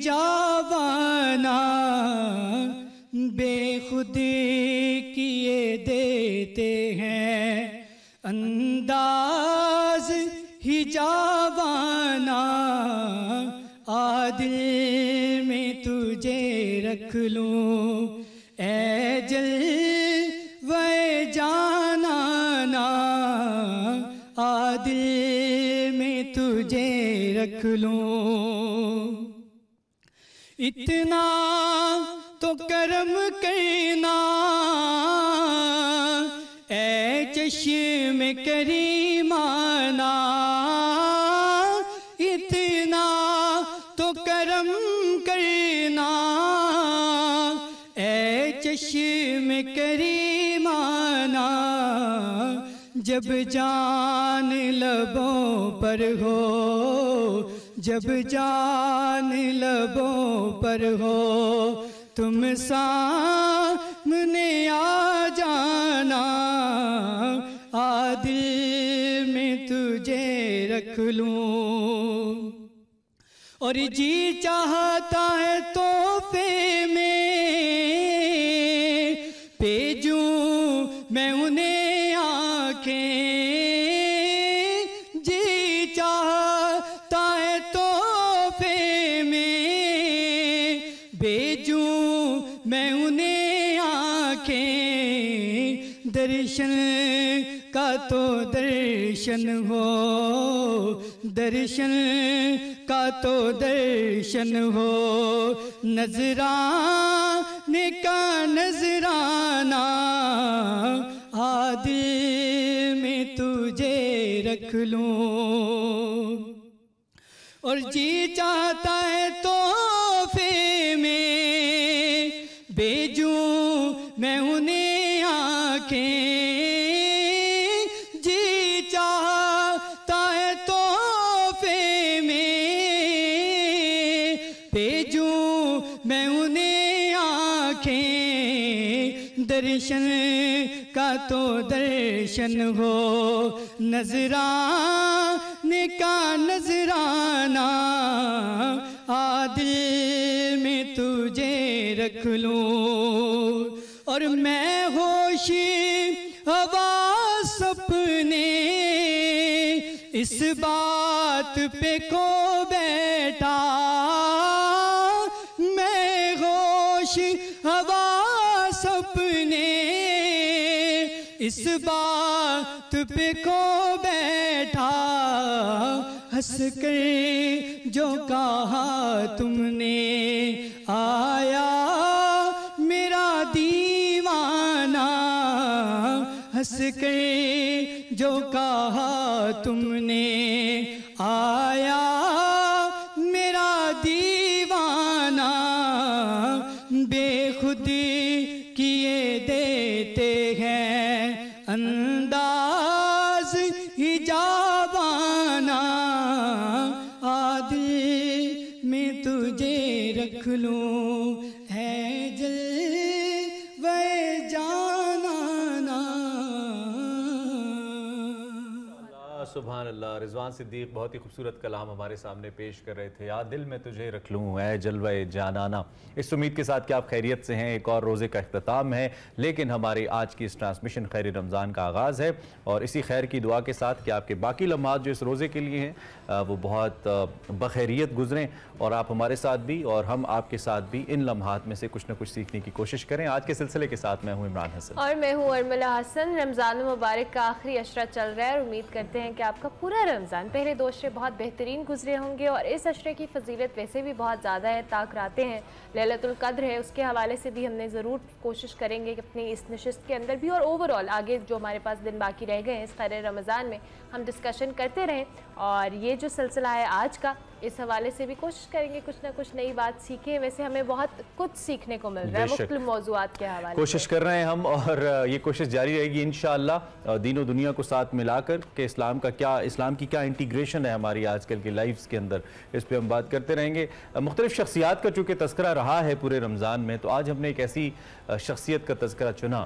جاوانا بے خودی کیے دیتے ہیں انداز ہی جاوانا عادل میں تجھے رکھ لوں اے جلوے جانانا عادل میں تجھے رکھ لوں اتنا تو کرم کرنا اے چشم کریمانہ اتنا تو کرم کرنا اے چشم کریمانہ جب جان لبوں پر ہو جب جان لبوں پر ہو تم سامنے آ جانا عادل میں تجھے رکھ لوں اور جی چاہتا ہے تحفے میں بھیجوں میں انہیں آنکھیں جی چاہتا ہے تحفے میں بھیجوں میں انہیں آنکھیں درشن کا تو درشن ہو درشن کا تو درشن ہو نذرانے کا نذرانہ عادل میں تجھے رکھ لوں اور جی چاہتا ہے تحفے میں بھیجوں میں انہیں آنکھیں جی چاہتا ہے تحفے میں بھیجوں میں انہیں آنکھیں درشن کا تو درشن ہو نذرانے کا نذرانہ عادل میں تجھے رکھ لوں اور میں ہوش حواس اپنے اس بات پہ کھو بیٹھا میں ہوش حواس اپنے اس بات پہ کھو بیٹھا ہنس کر جو کہا تم نے آیا میرا دیوانہ ہنس کر جو کہا تم نے آیا میرا دیوانہ بے خودی کیے دیتے ہیں انداز ہی جاوانا عادل میں تجھے رکھ لوں ہے جلوے جانانا سبحان اللہ رضوان صدیق بہت ہی خوبصورت کلام ہمارے سامنے پیش کر رہے تھے دل میں تجھے رکھ لوں اے جلوے جانانا اس امید کے ساتھ کہ آپ خیریت سے ہیں ایک اور روزے کا اختتام ہے لیکن ہماری آج کی اس ٹرانسمیشن خیر رمضان کا آغاز ہے اور اسی خیر کی دعا کے ساتھ کہ آپ کے باقی لمحات جو اس روزے کے لیے ہیں وہ بہت بخیریت گزریں اور آپ ہمارے ساتھ بھی اور ہم آپ کے ساتھ بھی ان لمحات میں سے کچھ نہ کچھ سیکھنے کی کوشش کریں آج کے سلسلے کے ساتھ میں ہوں عمران حسن اور میں ہوں ارملہ حسن رمضان المبارک کا آخری عشرہ چل رہا ہے اور امید کرتے ہیں کہ آپ کا پورا رمضان پہلے دو عشرے بہت بہترین گزرے ہوں گے اور اس عشرے کی فضیلت ویسے بھی بہت زیادہ ہے تاک راتیں ہیں لیلۃ القدر ہے اس کے حوالے سے بھی ہم نے ضرور کوشش کریں گے کہ اپنی اس نشست کے اندر بھی اور اوورآل آگے جو ہمارے پاس دن باقی رہ گئے ہیں اس خیر رمضان میں ہم ڈسکشن کرتے رہیں اور یہ جو سلسلہ ہے آج کا اس حوالے سے بھی کوشش کریں گے کچھ نہ کچھ نئی بات سیکھیں ویسے ہمیں بہت کچھ سیکھنے کو مل رہا ہے مختلف موضوعات کے حوالے کوشش کر رہے ہیں ہم اور یہ کوشش جاری رہے گی انشاءاللہ دین و دنیا کو ساتھ ملا کر کہ اسلام کی کیا انٹیگریشن ہے ہماری آج کل کی لائفز کے اندر اس پہ ہم بات کرتے رہیں گے مختلف شخصیات کا چونکہ تذکرہ رہا ہے پورے رمضان میں تو آج ہم نے ایک ایسی شخصیت کا تذکرہ چنا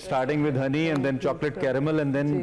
Starting with honey and then chocolate caramel and then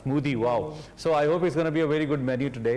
smoothie. Wow. So I hope it's going to be a very good menu today.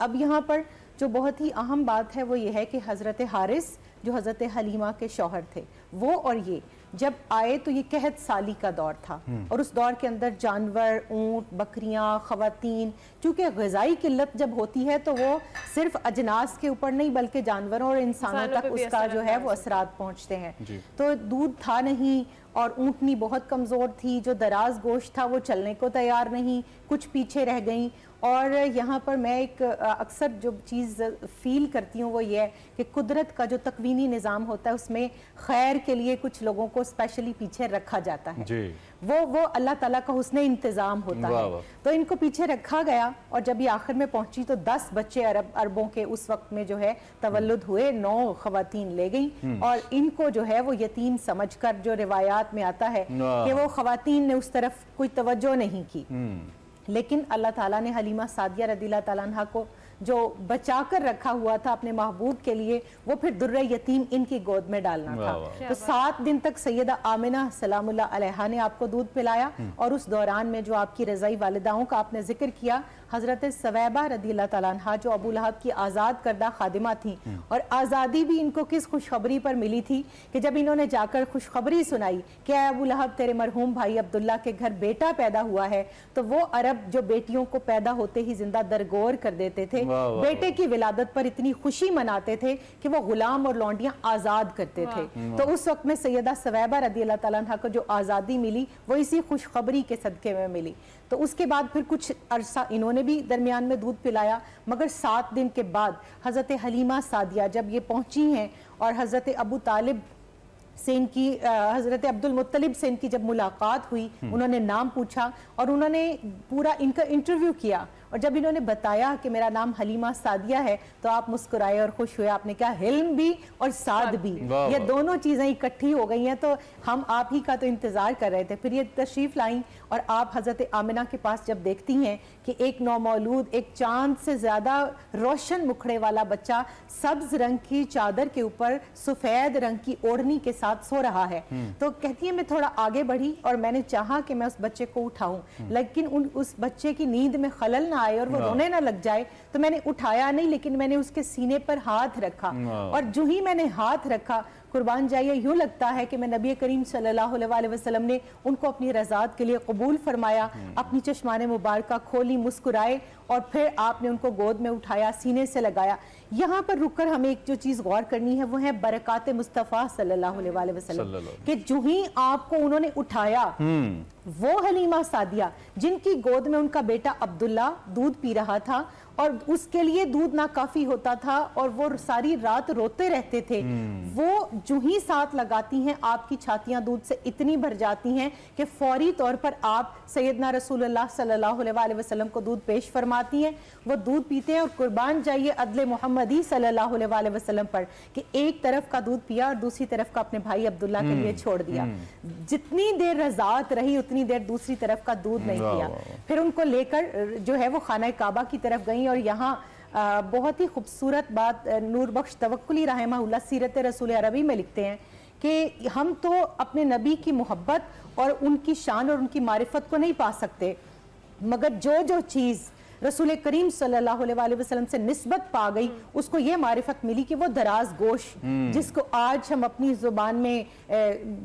اب یہاں پر جو بہت ہی اہم بات ہے وہ یہ ہے کہ حضرت حارث جو حضرت حلیمہ کے شوہر تھے وہ اور یہ جب آئے تو یہ قحط سالی کا دور تھا اور اس دور کے اندر جانور، اونٹ، بکریاں، خواتین، چونکہ غذائی قلت جب ہوتی ہے تو وہ صرف اجناس کے اوپر نہیں بلکہ جانوروں اور انسانوں تک اس کا جو ہے وہ اثرات پہنچتے ہیں. تو دودھ تھا نہیں اور اونٹنی بہت کمزور تھی، جو دراز گوشت تھا وہ چلنے کو تیار نہیں، کچھ پیچھے رہ گئیں. اور یہاں پر میں ایک اکثر جو چیز فیل کرتی ہوں وہ یہ ہے کہ قدرت کا جو تکوینی نظام ہوتا ہے اس میں خیر کے لیے کچھ لوگوں کو اسپیشلی پیچھے رکھا جاتا ہے. وہ اللہ تعالیٰ کا حسن انتظام ہوتا ہے. تو ان کو پیچھے رکھا گیا اور جب یہ آخر میں پہنچی تو 10 بچے عربوں کے اس وقت میں جو ہے تولد ہوئے، 9 خواتین لے گئیں اور ان کو جو ہے وہ یتیم سمجھ کر، جو روایات میں آتا ہے کہ وہ خواتین نے اس طرف کوئی توجہ نہیں کی. لیکن اللہ تعالیٰ نے حلیمہ سعدیہ رضی اللہ تعالیٰ عنہ کو جو بچا کر رکھا ہوا تھا اپنے محبوب کے لیے، وہ پھر در یتیم ان کی گود میں ڈالنا تھا. تو 7 دن تک سیدہ آمنہ سلام اللہ علیہا نے آپ کو دودھ پلایا اور اس دوران میں جو آپ کی رضائی والداؤں کا آپ نے ذکر کیا، حضرت سویبہ رضی اللہ تعالیٰ عنہ جو ابو لہب کی آزاد کردہ خادمہ تھیں، اور آزادی بھی ان کو کس خوشخبری پر ملی تھی کہ جب انہوں نے جا کر خوشخبری سنائی کہ اے ابو لہب تیرے مرحوم بھائی عبداللہ کے گھر بیٹا پیدا ہوا ہے، تو وہ عرب جو بیٹیوں کو پیدا ہوتے ہی زندہ درگور کر دیتے تھے، بیٹے کی ولادت پر اتنی خوشی مناتے تھے کہ وہ غلام اور لونڈیاں آزاد کرتے تھے. تو اس وقت میں سیدہ سویبہ رضی اللہ تعالیٰ عنہ کو جو آزادی ملی وہ اسی خوشخبری کے صدقے میں ملی. تو اس کے بعد پھر کچھ عرصہ انہوں نے بھی درمیان میں دودھ پلایا، مگر 7 دن کے بعد حضرت حلیمہ سعدیہ جب یہ پہنچی ہیں اور حضرت ابو طالب سے ان کی، حضرت عبد المطلب سے ان کی جب ملاقات ہوئی، انہوں نے نام پوچھا اور انہوں نے پورا ان کا انٹرویو کیا، اور جب انہوں نے بتایا کہ میرا نام حلیمہ سعدیہ ہے تو آپ مسکرائے اور خوش ہوئے. آپ نے کہا حلم بھی اور سعد بھی، یہ دونوں چیزیں اکٹھی ہو گئی ہیں، تو ہم آپ ہی کا تو انتظار کر رہے تھے. پھر یہ تشریف لائیں اور آپ حضرت آمنہ کے پاس جب دیکھتی ہیں کہ ایک نومولود، ایک چاند سے زیادہ روشن مکھڑے والا بچہ سبز رنگ کی چادر کے اوپر سفید رنگ کی اوڑھنی کے ساتھ سو رہا ہے، تو کہتی ہیں میں تھوڑا آگے بڑھی اور میں نے چاہا کہ میں اس بچے کو اٹھاؤں، لیکن اس بچے کی نیند میں خلل نہ آئے اور وہ رونے نہ لگ جائے، تو میں نے اٹھایا نہیں، لیکن میں نے اس کے سینے پر ہاتھ رکھا، اور جو ہی میں نے ہاتھ رکھا، قربان جائیے یوں لگتا ہے کہ میں نبی کریم صلی اللہ علیہ وسلم نے ان کو اپنی رضاعت کے لیے قبول فرمایا، اپنی چشمان مبارکہ کھولی، مسکرائے اور پھر آپ نے ان کو گود میں اٹھایا، سینے سے لگایا. یہاں پر رک کر ہمیں ایک جو چیز غور کرنی ہے وہ ہے برکات مصطفیٰ صلی اللہ علیہ وسلم، کہ جو ہی آپ کو انہوں نے اٹھایا، وہ حلیمہ سعدیہ جن کی گود میں ان کا بیٹا عبداللہ دودھ پی رہا تھا اور اس کے لیے دودھ ناکافی ہوتا تھا اور وہ ساری رات روتے رہتے تھے، وہ جو ہی ساتھ لگاتی ہیں آپ کی چھاتیاں دودھ سے اتنی بھر جاتی ہیں کہ فوری طور پر آپ سیدنا رسول اللہ صلی اللہ علیہ وسلم کو دودھ پیش فرماتی ہیں. وہ دودھ پیتے ہیں اور قربان جائیے عدل محمدی صلی اللہ علیہ وسلم پر کہ ایک طرف کا دودھ پیا اور دوسری طرف کا اپنے بھائی عبداللہ کے لیے چھوڑ دیا. جتنی دیر رضاعت رہی اتنی دیر دوسری طرف کا دودھ نہیں پیا. پھر ان کو لے کر جو ہے وہ خانہ کعبہ کی طرف گئیں، اور یہاں بہت ہی خوبصورت بات نور بخش توکلی رحمہ اللہ سیرت رسول عربی میں لکھتے ہیں کہ ہم تو اپنے نبی کی محبت اور ان کی شان اور ان کی معرفت کو نہیں پا سکتے، مگر جو چیز رسول کریم صلی اللہ علیہ وسلم سے نسبت پا گئی اس کو یہ معرفت ملی کہ وہ دراز گوش، جس کو آج ہم اپنی زبان میں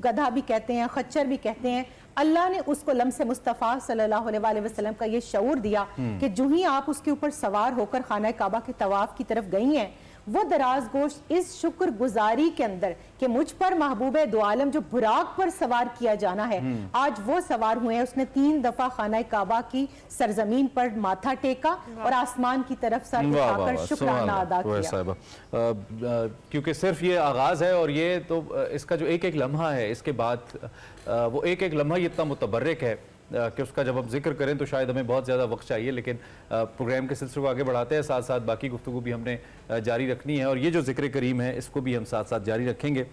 گدھا بھی کہتے ہیں، خچر بھی کہتے ہیں، اللہ نے اس کو لمس مصطفیٰ صلی اللہ علیہ وسلم کا یہ شعور دیا کہ جو ہی آپ اس کے اوپر سوار ہو کر خانہ کعبہ کے طواف کی طرف گئی ہیں، وہ دراز گوشت اس شکر گزاری کے اندر کہ مجھ پر محبوب دو عالم جو براق پر سوار کیا جانا ہے، آج وہ سوار ہوئے ہیں. اس نے 3 دفعہ خانہ کعبہ کی سرزمین پر ماتھا ٹیکا اور آسمان کی طرف سر اٹھا کر شکرانہ ادا کیا. کیونکہ صرف یہ آغاز ہے اور یہ تو اس کا جو ایک لمحہ ہے، اس کے بعد وہ ایک لمحہ یہ اتنا متبرک ہے کہ اس کا جب ہم ذکر کریں تو شاید ہمیں بہت زیادہ وقت چاہیے، لیکن پروگرام کے سلسلے کو آگے بڑھاتے ہیں، ساتھ ساتھ باقی گفتگو بھی ہم نے جاری رکھنی ہے اور یہ جو ذکر کریم ہے اس کو بھی ہم ساتھ ساتھ جاری رکھیں گے.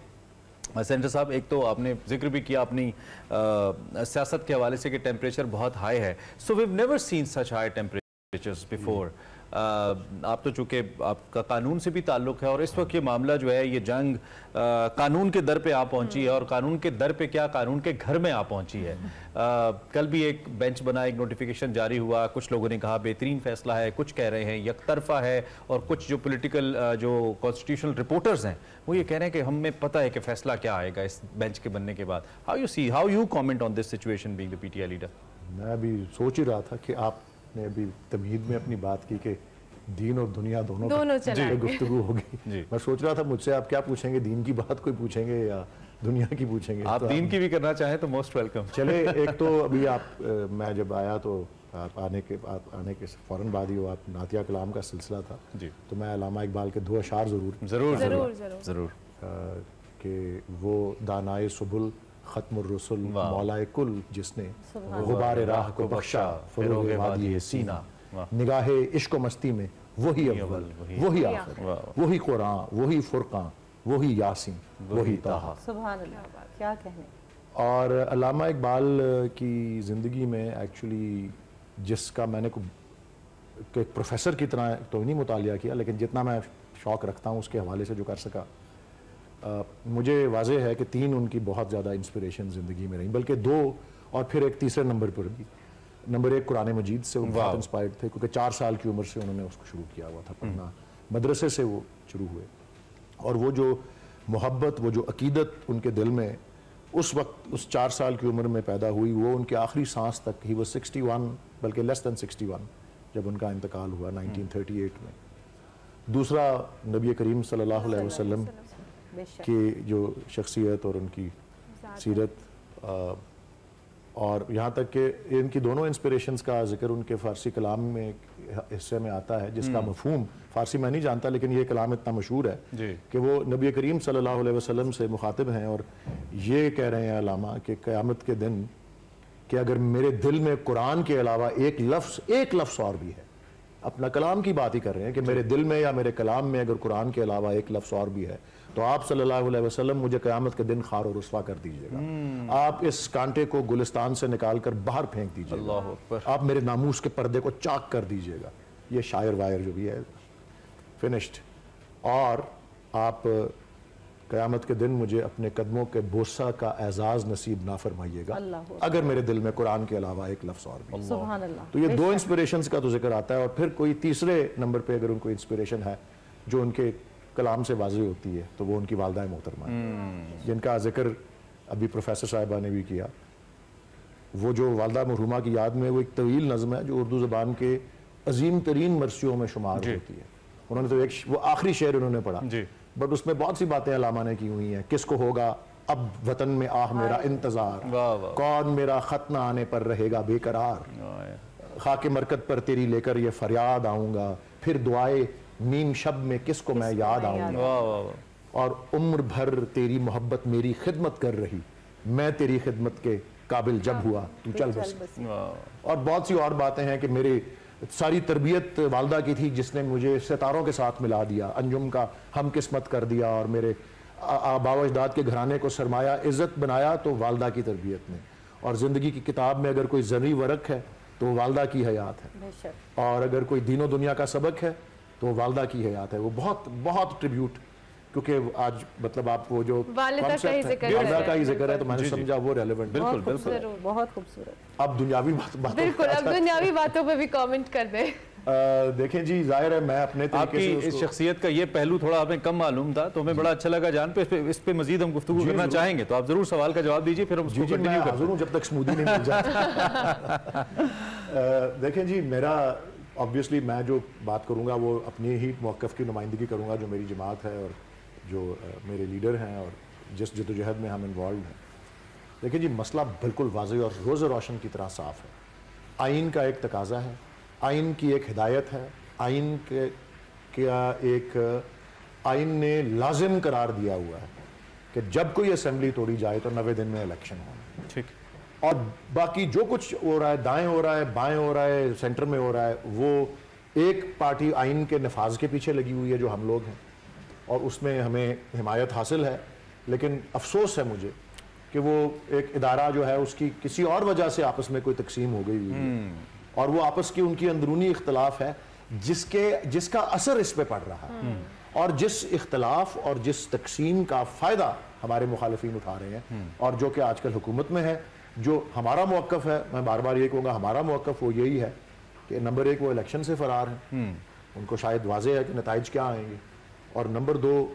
سینٹر صاحب، ایک تو آپ نے ذکر بھی کیا اپنی سیاست کے حوالے سے کہ ٹیمپریچر بہت ہائی ہے. So we've never seen such high temperatures before. آپ تو چونکہ آپ کا قانون سے بھی تعلق ہے اور اس وقت یہ معاملہ جو ہے یہ جنگ قانون کے در پہ آ پہنچی ہے اور قانون کے در پہ کیا قانون کے گھر میں آ پہنچی ہے. کل بھی ایک بینچ بنا, ایک نوٹیفیکیشن جاری ہوا, کچھ لوگوں نے کہا بہترین فیصلہ ہے, کچھ کہہ رہے ہیں یک طرفہ ہے, اور کچھ جو پولیٹیکل جو کانسٹیٹیوشنل رپورٹرز ہیں وہ یہ کہہ رہے ہیں کہ ہمیں پتہ ہے کہ فیصلہ کیا آئے گا اس بینچ کے بننے کے بعد. How you comment on this situation being the P T I leader? میں ابھی سوچ ہی رہا تھا کہ آپ نے ابھی تمہید میں اپنی بات کی کہ دین اور دنیا دونوں پہ گفتگو ہوگی. میں سوچ رہا تھا مجھ سے آپ کیا پوچھیں گے, دین کی بات کوئی پوچھیں گے یا دنیا کی پوچھیں گے؟ آپ دین کی بھی کرنا چاہیں تو موسٹ ویلکم. چلے ایک تو ابھی آپ میں جب آیا تو آپ آنے کے فوراً بعد ہی وہ آپ نعتیہ کلام کا سلسلہ تھا جی, تو میں علامہ اقبال کے 2 اشعار ضرور کہ وہ دانائے سبل ختم الرسل مولائے کل جس نے غبار راہ کو بخشا فروغ وادی سینہ, نگاہ عشق و مستی میں وہی اول وہی آخر وہی قرآن وہی فرقان وہی یاسین وہی طٰہٰ. سبحان اللہ, کیا کہنے. اور علامہ اقبال کی زندگی میں ایکچولی جس کا میں نے ایک پروفیسر کی طرح تو نہیں مطالعہ کیا, لیکن جتنا میں شوق رکھتا ہوں اس کے حوالے سے جو کر سکا, مجھے واضح ہے کہ 3 ان کی بہت زیادہ انسپریشن زندگی میں رہیں, بلکہ 2 اور پھر ایک تیسرے نمبر پر بھی. نمبر 1 قرآن مجید سے وہ بہت انسپائرڈ تھے کیونکہ 4 سال کی عمر سے انہوں نے اس کو شروع کیا ہوا تھا پڑھنا, مدرسے سے وہ شروع ہوئے, اور وہ جو محبت وہ جو عقیدت ان کے دل میں اس وقت اس 4 سال کی عمر میں پیدا ہوئی, وہ ان کے آخری سانس تک, ہی وہ 61 بلکہ لیس دین 61 جب ان کا انتقال ہوا 1938 میں. دوسرا نبی کریم صلی اللہ علیہ وسلم کی جو شخصیت اور ان کی سیرت, اور یہاں تک کہ ان کی دونوں انسپریشنز کا ذکر ان کے فارسی کلام میں حصے میں آتا ہے جس کا مفہوم فارسی میں نہیں جانتا, لیکن یہ کلام اتنا مشہور ہے کہ وہ نبی کریم صلی اللہ علیہ وسلم سے مخاطب ہیں اور یہ کہہ رہے ہیں علامہ کہ قیامت کے دن کہ اگر میرے دل میں قرآن کے علاوہ ایک لفظ اور بھی ہے, اپنا کلام کی بات ہی کر رہے ہیں کہ میرے دل میں یا میرے کلام میں اگر قرآن کے علاوہ ایک لفظ اور بھی ہے تو آپ صلی اللہ علیہ وسلم مجھے قیامت کے دن خار و رسوا کر دیجئے گا. آپ اس کانٹے کو گلستان سے نکال کر باہر پھینک دیجئے گا, آپ میرے ناموس کے پردے کو چاک کر دیجئے گا. یہ شاعر وائر جو بھی ہے فنشڈ, اور آپ قیامت کے دن مجھے اپنے قدموں کے بوسہ کا اعزاز نصیب نہ فرمائیے گا اگر میرے دل میں قرآن کے علاوہ ایک لفظ اور بھی. سبحان اللہ. تو یہ 2 انسپریشنز کا تو ذکر آتا ہے, اور پھر کوئی تیسرے نمبر پہ اگر ان کو انسپریشن ہے جو ان کے کلام سے واضح ہوتی ہے تو وہ ان کی والدہ محترمہ ہے, جن کا ذکر ابھی پروفیسر صاحبہ نے بھی کیا. وہ جو والدہ مرحومہ کی یاد میں وہ ایک طویل نظم ہے جو اردو زبان کے عظیم ترین مرثیوں میں شمار ہوتی ہے. انہوں نے تو وہ آخری شعر انہوں نے پڑھا, بٹ اس میں بہت سی باتیں علامہ نے کی ہوئی ہیں. کس کو ہوگا اب وطن میں آہ میرا انتظار, کون میرا خط نہ آنے پر رہے گا بے قرار, خاک مرکت پر تیری لے کر یہ فریاد آؤں گا, پھر دعائے نیم شب میں کس کو میں یاد آؤں گا, اور عمر بھر تیری محبت میری خدمت کر رہی, میں تیری خدمت کے قابل جب ہوا تو چل بس. اور بہت سی اور باتیں ہیں کہ میری ساری تربیت والدہ کی تھی جس نے مجھے ستاروں کے ساتھ ملا دیا, انجم کا ہم قسمت کر دیا, اور میرے آبا و اجداد کے گھرانے کو سرمایہ عزت بنایا تو والدہ کی تربیت نے. اور زندگی کی کتاب میں اگر کوئی زرعی ورق ہے تو وہ والدہ کی حیات ہے, اور اگر کوئی دین و دنیا کا سبق ہے تو وہ والدہ کی حیات ہے. وہ بہت بہت ٹریبیوٹ, کیونکہ آج مطلب آپ وہ جو والدہ کا ہی ذکر ہے تو میں نے سمجھا وہ ریلیونٹ. بالکل بہت خوبصورت. اب دنیاوی بالکل اب دنیاوی باتوں پہ بھی کامنٹ کر دیں. دیکھیں جی, ظاہر ہے میں اپنے طریقے سے اس شخصیت کا یہ پہلو تھوڑا ہمیں کم معلوم تھا تو ہمیں بڑا اچھا لگا جان پہ, اس پہ مزید ہم گفتگو کرنا چاہیں گے, تو آپ ضرور سوال کا جواب دیجئے پھر ہم اس کو کنٹینیو کرتے ہیں جب تک سمودھی نہیں مل جاتا. دیکھیں جی, میرا obviously میں جو بات کروں گا وہ اپنی ہی موقف کی نمائندگی کروں گا جو میری جماعت ہے اور جو میرے لیڈر ہیں اور جس جدوجہد میں ہم انوالوڈ ہیں. دیکھیں جی, مسئلہ بالکل واضح اور روز روشن کی طرح صاف ہے. آئین کا ایک تقاضا ہے, آئین کی ایک ہدایت ہے, آئین آئین نے لازم قرار دیا ہوا ہے کہ جب کوئی اسمبلی توڑی جائے تو 90 دن میں الیکشن ہونا. ٹھیک. اور باقی جو کچھ ہو رہا ہے, دائیں ہو رہا ہے, بائیں ہو رہا ہے, سینٹر میں ہو رہا ہے, وہ ایک پارٹی آئین کے نفاذ کے پیچھے لگی ہوئی ہے جو ہم لوگ ہیں, اور اس میں ہمیں حمایت حاصل ہے. لیکن افسوس ہے مجھے کہ وہ ایک ادارہ جو ہے اس کی کسی اور وجہ سے آپس میں کوئی تقسیم ہو گئی ہوئی ہے, اور وہ آپس کی ان کی اندرونی اختلاف ہے جس کا اثر اس پہ پڑ رہا ہے اور جس اختلاف اور جس تقسیم کا فائدہ ہمارے مخالفین اٹھا رہے ہیں اور جو کہ آج کل حکومت میں ہے. جو ہمارا موقف ہے, میں بار بار یہ کہوں گا, ہمارا موقف وہ یہی ہے کہ نمبر 1 وہ الیکشن سے فرار ہیں, ان کو شاید واضح ہے کہ نتائج کیا آئیں گے, اور نمبر 2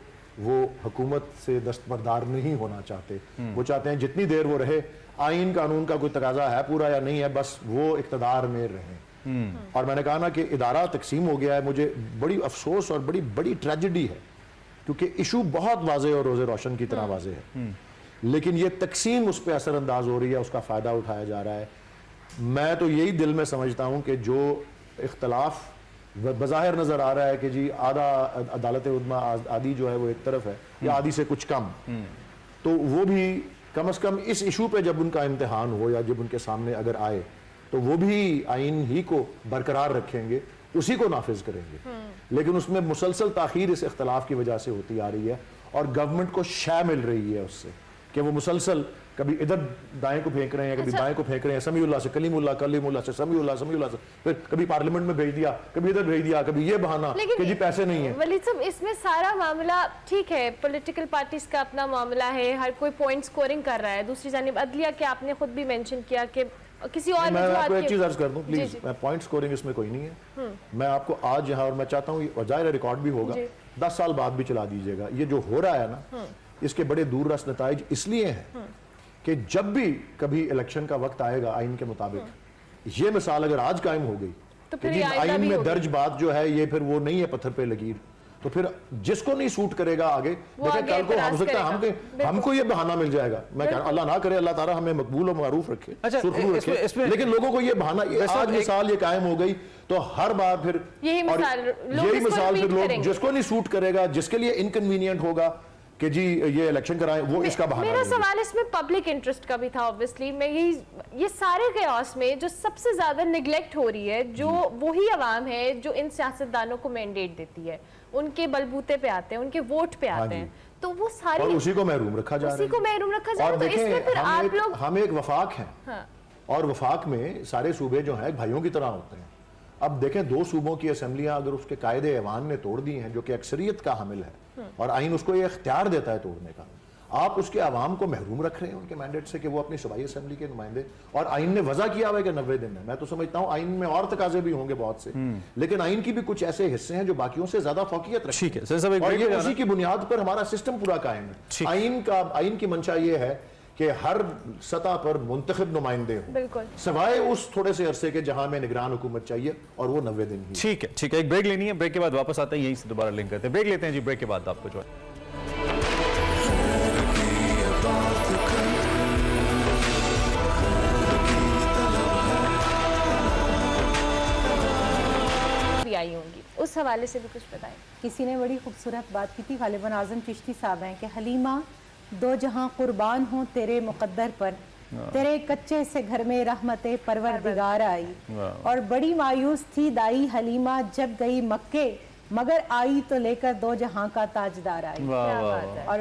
وہ حکومت سے دستبردار نہیں ہونا چاہتے. وہ چاہتے ہیں جتنی دیر وہ رہے, آئین قانون کا کوئی تقاضا ہے پورا یا نہیں ہے, بس وہ اقتدار میں رہیں. اور میں نے کہا نا کہ ادارہ تقسیم ہو گیا ہے. مجھے بڑی افسوس اور بڑی ٹریجڈی ہے, کیونکہ ایشو بہت واضح اور روز روشن کی طرح واضح ہے, لیکن یہ تقسیم اس پہ اثر انداز ہو رہی ہے, اس کا فائدہ اٹھایا جا رہا ہے. میں تو یہی دل میں سمجھتا ہوں کہ جو اختلاف بظاہر نظر آ رہا ہے کہ جی آدھا عدالت عظمی آدھی جو ہے وہ ایک طرف ہے یا آدھی سے کچھ کم, تو وہ بھی کم از کم اس ایشو پہ جب ان کا امتحان ہو یا جب ان کے سامنے اگر آئے تو وہ بھی آئین ہی کو برقرار رکھیں گے, اسی کو نافذ کریں گے. لیکن اس میں مسلسل تاخیر اس اختلاف کی وجہ سے ہوتی آ رہی ہے, اور گورنمنٹ کو شے مل رہی ہے اس سے کہ وہ مسلسل کبھی ادھر دائیں کو پھینک رہے ہیں, کبھی بائیں کو پھینک رہے ہیں, سمیع اللہ سے کلیم اللہ, کلیم اللہ سے سمیع اللہ سے, پھر کبھی پارلیمنٹ میں بھیج دیا, کبھی ادھر بھیج دیا, کبھی یہ بہانہ کہ جی پیسے نہیں ہیں. ولید صاحب اس میں سارا معاملہ ٹھیک ہے, پولیٹیکل پارٹیز کا اپنا معاملہ ہے, ہر کوئی پوائنٹ سکورنگ کر رہا ہے. دوسری جانب عدلیہ کے آپ نے خود بھی مینشن کیا کہ کسی اور میں آپ کو ایک چیز عرض کر دوں پلیز, میں پوائنٹ سکورنگ اس میں کوئی نہیں ہے. میں آپ کو آج یہاں, اور میں چاہتا ہوں اور ظاہر ریکارڈ بھی ہوگا, 10 سال بعد بھی چلا دیجیے گا, یہ جو ہو رہا ہے نا اس کے بڑے دور رس نتائج اس لیے ہیں کہ جب بھی کبھی الیکشن کا وقت آئے گا آئین کے مطابق, یہ مثال اگر آج قائم ہو گئی کہ جی آئین میں درج بات جو ہے یہ پھر وہ نہیں ہے پتھر پہ لکیر, تو پھر جس کو نہیں سوٹ کرے گا آگے, دیکھیں کل کو ہو سکتا ہے ہم کو یہ بہانہ مل جائے گا. میں کہہ اللہ نہ کرے, اللہ تعالیٰ ہمیں مقبول و معروف رکھے, سرخرو رکھے, لیکن لوگوں کو یہ بہانہ, آج مثال یہ قائم ہو گئی تو ہر بار پھر یہی مثال پھر لوگ جس کو نہیں سوٹ کرے گا, جس کے لیے انکنوینئنٹ ہوگا کہ جی یہ الیکشن کرائیں, وہ اس کا بہانہ. میرا سوال اس میں پبلک انٹرسٹ کا بھی تھا. obviously میں یہ سارے قیاس میں جو سب سے زیادہ نیگلیکٹ ہو رہی ہے, جو وہی عوام ہے جو ان سیاستدانوں کو مینڈیٹ دیتی ہے, ان کے بلبوتے پہ آتے ہیں, ان کے ووٹ پہ آتے ہیں, تو وہ ساری اور اسی کو محروم رکھا جا رہا ہے. تو اس میں پھر آپ لوگ, ہم ایک وفاق ہیں, اور وفاق میں سارے صوبے جو ہیں بھائیوں کی طرح ہوتے ہیں. اب دیکھیں 2 صوبوں کی اسمبلیاں اگر اس کے قائد ایوان نے توڑ دی ہیں, جو کہ اکثریت کا حامل ہے اور آئین اس کو یہ اختیار دیتا ہے توڑنے کا, آپ اس کے عوام کو محروم رکھ رہے ہیں ان کے مینڈیٹ سے کہ وہ اپنی صوبائی اسمبلی کے نمائندے, اور آئین نے وضع کیا ہوا ہے کہ 90 دن ہے. میں تو سمجھتا ہوں آئین میں اور تقاضے بھی ہوں گے بہت سے, لیکن آئین کی بھی کچھ ایسے حصے ہیں جو باقیوں سے زیادہ فوقیت رکھتے ہیں, اور یہ اسی کی بنیاد پر ہمارا سسٹم پورا قائم ہے. آئین کی منشا یہ ہے کہ ہر سطح پر منتخب نمائندے ہوں, سوائے اس تھوڑے سے عرصے کے جہاں میں نگران حکومت چاہیے, اور وہ 90 دن ہی. ٹھیک ہے, ایک بریک لینی ہے, بریک کے بعد واپس آتے ہیں, یہیں سے دوبارہ لنک کرتے ہیں. بریک لیتے ہیں جی, بریک کے بعد آپ کو جو ہے آئی ہوں گی, اس حوالے سے بھی کچھ بتائیں. کسی نے بڑی خوبصورت بات کی تھی, غالباً اعظم چشتی صاحب ہیں, کہ حلیمہ دو جہاں قربان ہوں تیرے مقدر پر, تیرے کچے سے گھر میں رحمت پروردگار آئی. اور بڑی مایوس تھی دائی حلیمہ جب گئی مکے, مگر آئی تو لے کر 2 جہاں کا تاجدار آئی. اور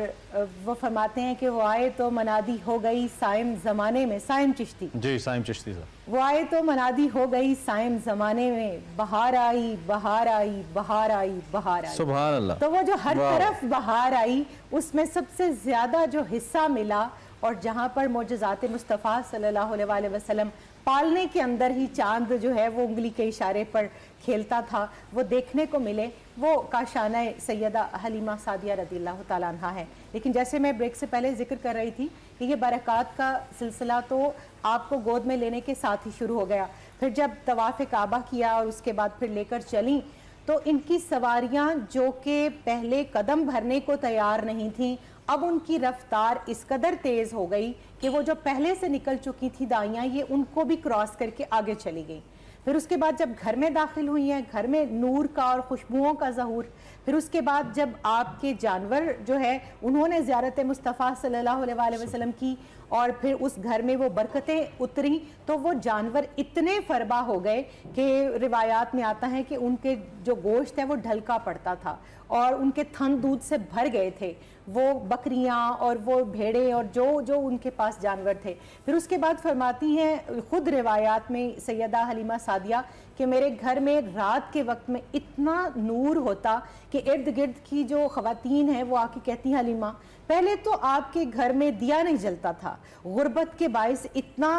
وہ فرماتے ہیں کہ وہ آئے تو منادی ہو گئی سائم زمانے میں, سائم چشتی, جی سائم چشتی صاحب, وہ آئے تو منادی ہو گئی سائم زمانے میں, بہار آئی بہار آئی بہار آئی بہار آئی. سبحان اللہ. تو وہ جو ہر طرف بہار آئی, اس میں سب سے زیادہ جو حصہ ملا, اور جہاں پر معجزات مصطفیٰ صلی اللہ علیہ وسلم پالنے کے اندر ہی چاند جو ہے وہ انگلی کے اشارے پر کھیلتا تھا, وہ دیکھنے کو ملے, وہ کاشانہ سیدہ حلیمہ سعدیہ رضی اللہ تعالیٰ عنہ ہے. لیکن جیسے میں بریک سے پہلے ذکر کر رہی تھی کہ یہ برکات کا سلسلہ تو آپ کو گود میں لینے کے ساتھ ہی شروع ہو گیا. پھر جب طواف کعبہ کیا اور اس کے بعد پھر لے کر چلیں, تو ان کی سواریاں جو کہ پہلے قدم بھرنے کو تیار نہیں تھیں, اب ان کی رفتار اس قدر تیز ہو گئی کہ وہ جو پہلے سے نکل چکی تھی دائیاں, یہ ان کو بھی کراس کر کے آگے چلی گئی. پھر اس کے بعد جب گھر میں داخل ہوئی ہیں, گھر میں نور کا اور خوشبوؤں کا ظہور. پھر اس کے بعد جب آپ کے جانور جو ہے انہوں نے زیارت مصطفیٰ صلی اللہ علیہ وسلم کی, اور پھر اس گھر میں وہ برکتیں اتری تو وہ جانور اتنے فربا ہو گئے کہ روایات میں آتا ہے کہ ان کے جو گوشت ہے وہ ڈھلکا پڑتا تھا اور ان کے تھن دودھ سے بھر گئے تھے، وہ بکریاں اور وہ بھیڑے اور جو ان کے پاس جانور تھے۔ پھر اس کے بعد فرماتی ہیں خود روایات میں سیدہ حلیمہ سعدیہ کہ میرے گھر میں رات کے وقت میں اتنا نور ہوتا کہ ارد گرد کی جو خواتین ہیں وہ آ کے کہتی ہیں حلیمہ پہلے تو آپ کے گھر میں دیا نہیں جلتا تھا، غربت کے باعث اتنا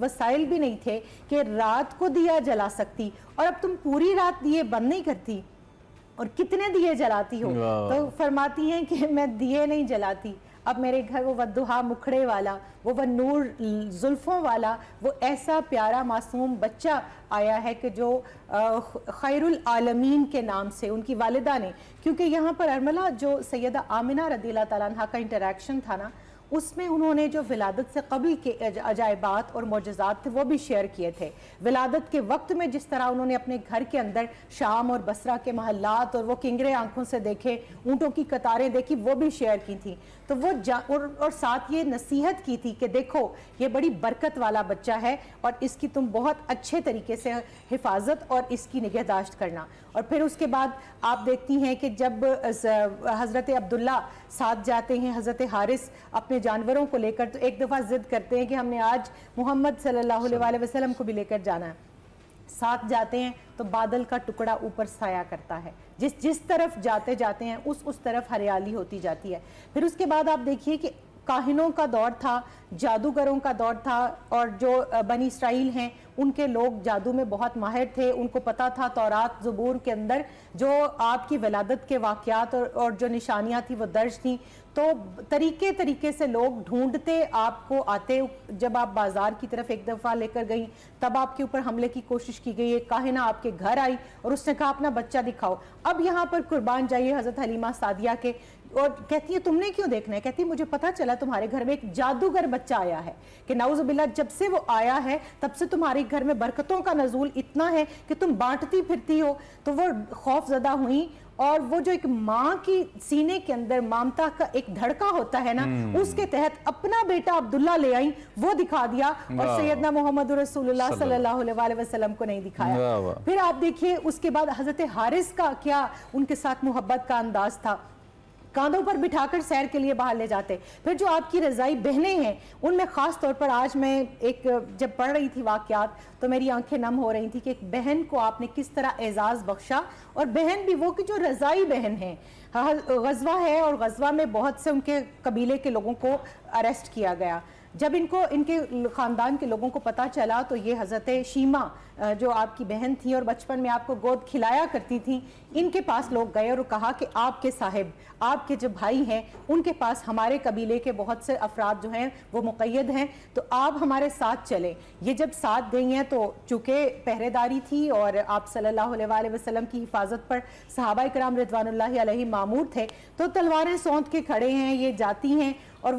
وسائل بھی نہیں تھے کہ رات کو دیا جلا سکتی، اور اب تم پوری رات دیے بند نہیں کرتی اور کتنے دیے جلاتی ہو؟ تو فرماتی ہیں کہ میں دیے نہیں جلاتی، اب میرے گھر وہ ودھا مکھڑے والا، وہ نور زلفوں والا، وہ ایسا پیارا معصوم بچہ آیا ہے کہ جو خیر العالمین کے نام سے ان کی والدہ نے، کیونکہ یہاں پر ارملہ جو سیدہ آمنہ رضی اللہ تعالیٰ عنہ کا انٹریکشن تھا نا، اس میں انہوں نے جو ولادت سے قبل کے عجائبات اور معجزات تھے وہ بھی شیئر کیے تھے۔ ولادت کے وقت میں جس طرح انہوں نے اپنے گھر کے اندر شام اور بصرہ کے محلات اور وہ کنگرے آنکھوں سے دیکھے، اونٹوں کی قطاریں دیکھی، وہ بھی شیئر کی تھی، تو وہ اور ساتھ یہ نصیحت کی تھی کہ دیکھو یہ بڑی برکت والا بچہ ہے اور اس کی تم بہت اچھے طریقے سے حفاظت اور اس کی نگہداشت کرنا۔ اور پھر اس کے بعد آپ دیکھتی ہیں کہ جب حضرت عبداللہ ساتھ جاتے ہیں حضرت حارث اپنے جانوروں کو لے کر، تو ایک دفعہ ضد کرتے ہیں کہ ہم نے آج محمد صلی اللہ علیہ وسلم کو بھی لے کر جانا ہے، ساتھ جاتے ہیں تو بادل کا ٹکڑا اوپر سایہ کرتا ہے، جس طرف جاتے ہیں اس طرف ہریالی ہوتی جاتی ہے۔ پھر اس کے بعد آپ دیکھیے کہ کاہنوں کا دور تھا، جادوگروں کا دور تھا، اور جو بنی اسرائیل ہیں ان کے لوگ جادو میں بہت ماہر تھے، ان کو پتا تھا تورات زبور کے اندر جو آپ کی ولادت کے واقعات اور جو نشانیاں تھیں وہ درج تھیں، تو طریقے سے لوگ ڈھونڈتے آپ کو آتے۔ جب آپ بازار کی طرف ایک دفعہ لے کر گئیں تب آپ کے اوپر حملے کی کوشش کی گئی، ایک کاہنہ آپ کے گھر آئی اور اس نے کہا اپنا بچہ دکھاؤ۔ اب یہاں پر قربان جائیے حضرت حلیمہ سعدیہ کے، اور کہتی ہے تم نے کیوں دیکھنا ہے؟ کہتی ہے مجھے پتا چلا تمہارے گھر میں ایک جادوگر بچہ آیا ہے، کہ نعوذ باللہ جب سے وہ آیا ہے تب سے تمہارے گھر میں برکتوں کا نزول اتنا ہے کہ تم بانٹتی پھرتی ہو۔ تو وہ خوف زدہ ہوئیں، اور وہ جو ایک ماں کی سینے کے اندر مامتا کا ایک دھڑکا ہوتا ہے نا، اس کے تحت اپنا بیٹا عبداللہ لے آئیں، وہ دکھا دیا، اور سیدنا محمد رسول اللہ صلی اللہ علیہ وسلم کو نہیں دکھایا۔ پھر آپ دیکھیے اس کے بعد حضرت حارث کا کیا ان کے ساتھ محبت کا انداز تھا، کاندھوں پر بٹھا کر سیر کے لیے باہر لے جاتے۔ پھر جو آپ کی رضائی بہنیں ہیں ان میں خاص طور پر آج میں جب پڑھ رہی تھی واقعات تو میری آنکھیں نم ہو رہی تھی کہ ایک بہن کو آپ نے کس طرح اعزاز بخشا، اور بہن بھی وہ کہ جو رضائی بہن ہیں۔ غزوہ ہے اور غزوہ میں بہت سے ان کے قبیلے کے لوگوں کو اریسٹ کیا گیا۔ جب ان کے خاندان کے لوگوں کو پتہ چلا تو یہ حضرت شیمہ جو آپ کی بہن تھی اور بچپن میں آپ کو گود کھلایا کرتی تھی، ان کے پاس لوگ گئے اور کہا کہ آپ کے صاحب، آپ کے جو بھائی ہیں ان کے پاس ہمارے قبیلے کے بہت سے افراد جو ہیں وہ مقید ہیں، تو آپ ہمارے ساتھ چلیں۔ یہ جب ساتھ گئی ہیں تو چونکہ پہرے داری تھی اور آپ صلی اللہ علیہ وسلم کی حفاظت پر صحابہ کرام رضوان اللہ علیہ مامور تھے، تو تلواریں سونت کے کھڑے ہیں، یہ جاتی ہیں، اور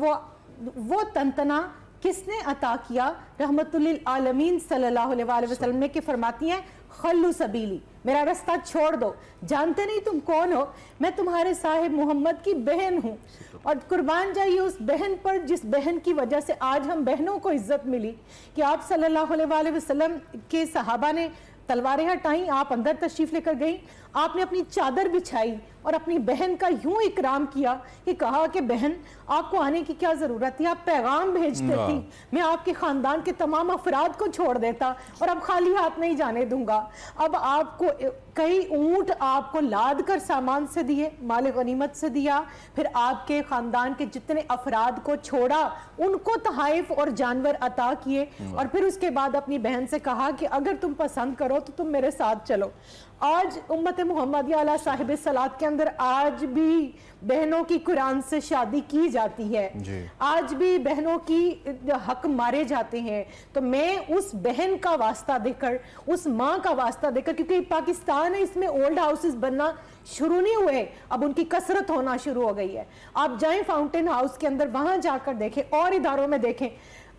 وہ تنتنا کس نے عطا کیا؟ رحمت للعالمین صلی اللہ علیہ وسلم نے، کہ فرماتی ہیں خلو سبیلی، میرا رستہ چھوڑ دو، جانتے نہیں تم کون ہو، میں تمہارے صاحب محمد کی بہن ہوں۔ اور قربان جائیے اس بہن پر جس بہن کی وجہ سے آج ہم بہنوں کو عزت ملی، کہ آپ صلی اللہ علیہ وسلم کے صحابہ نے تلواریں ہٹائیں، آپ اندر تشریف لے کر گئیں، آپ نے اپنی چادر بچھائی اور اپنی بہن کا یوں اکرام کیا کہ کہا کہ بہن آپ کو آنے کی کیا ضرورت تھی، آپ پیغام بھیجتے تھی، میں آپ کے خاندان کے تمام افراد کو چھوڑ دیتا اور اب خالی ہاتھ نہیں جانے دوں گا۔ اب آپ کو کئی اونٹ آپ کو لاد کر سامان سے دیے، مال غنیمت سے دیا، پھر آپ کے خاندان کے جتنے افراد کو چھوڑا ان کو تحائف اور جانور عطا کیے، اور پھر اس کے بعد اپنی بہن سے کہا کہ اگر تم پسند کرو تو تم میرے ساتھ چلو۔ آج امت محمدیہ علیہ صاحب صلاۃ کے اندر آج بھی بہنوں کی قرآن سے شادی کی جاتی ہے، آج بھی بہنوں کی حق مارے جاتے ہیں۔ تو میں اس بہن کا واسطہ دے کر، اس ماں کا واسطہ دے کر، کیونکہ پاکستان ہے، اس میں اولڈ ہاؤسز بننا شروع نہیں ہوئے، اب ان کی کثرت ہونا شروع ہو گئی ہے۔ آپ جائیں فاؤنٹین ہاؤس کے اندر، وہاں جا کر دیکھیں اور اداروں میں دیکھیں،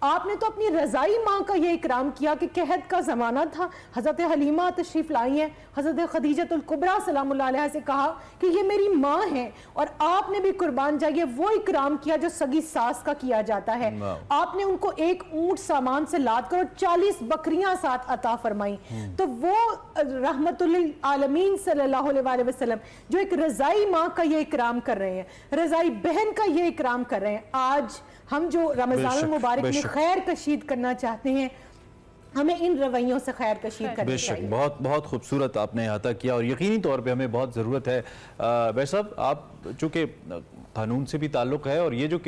آپ نے تو اپنی رضائی ماں کا یہ اکرام کیا کہ قحط کا زمانہ تھا, حضرت حلیمہ تشریف لائی ہیں, حضرت خدیجۃ الکبریٰ سلام اللہ علیہ سے کہا کہ یہ میری ماں ہیں, اور آپ نے بھی قربان جائیے وہ اکرام کیا جو سگی ساس کا کیا جاتا ہے. آپ نے ان کو ایک اونٹ سامان سے لاد کر اور 40 بکریاں ساتھ عطا فرمائی. تو وہ رحمت للعالمین صلی اللہ علیہ وسلم جو ایک رضائی ماں کا یہ اکرام کر رہے ہیں, رضائی بہن کا یہ اکرام کر رہے ہیں, آج ہم جو رمضان المبارک میں خیر کشید کرنا چاہتے ہیں, ہمیں ان رویوں سے خیر کشید کرنی چاہیے. بہت بہت خوبصورت آپ نے احاطہ کیا, اور یقینی طور پہ ہمیں بہت ضرورت ہے. بھائی صاحب, آپ چونکہ قانون سے بھی تعلق ہے, اور یہ جو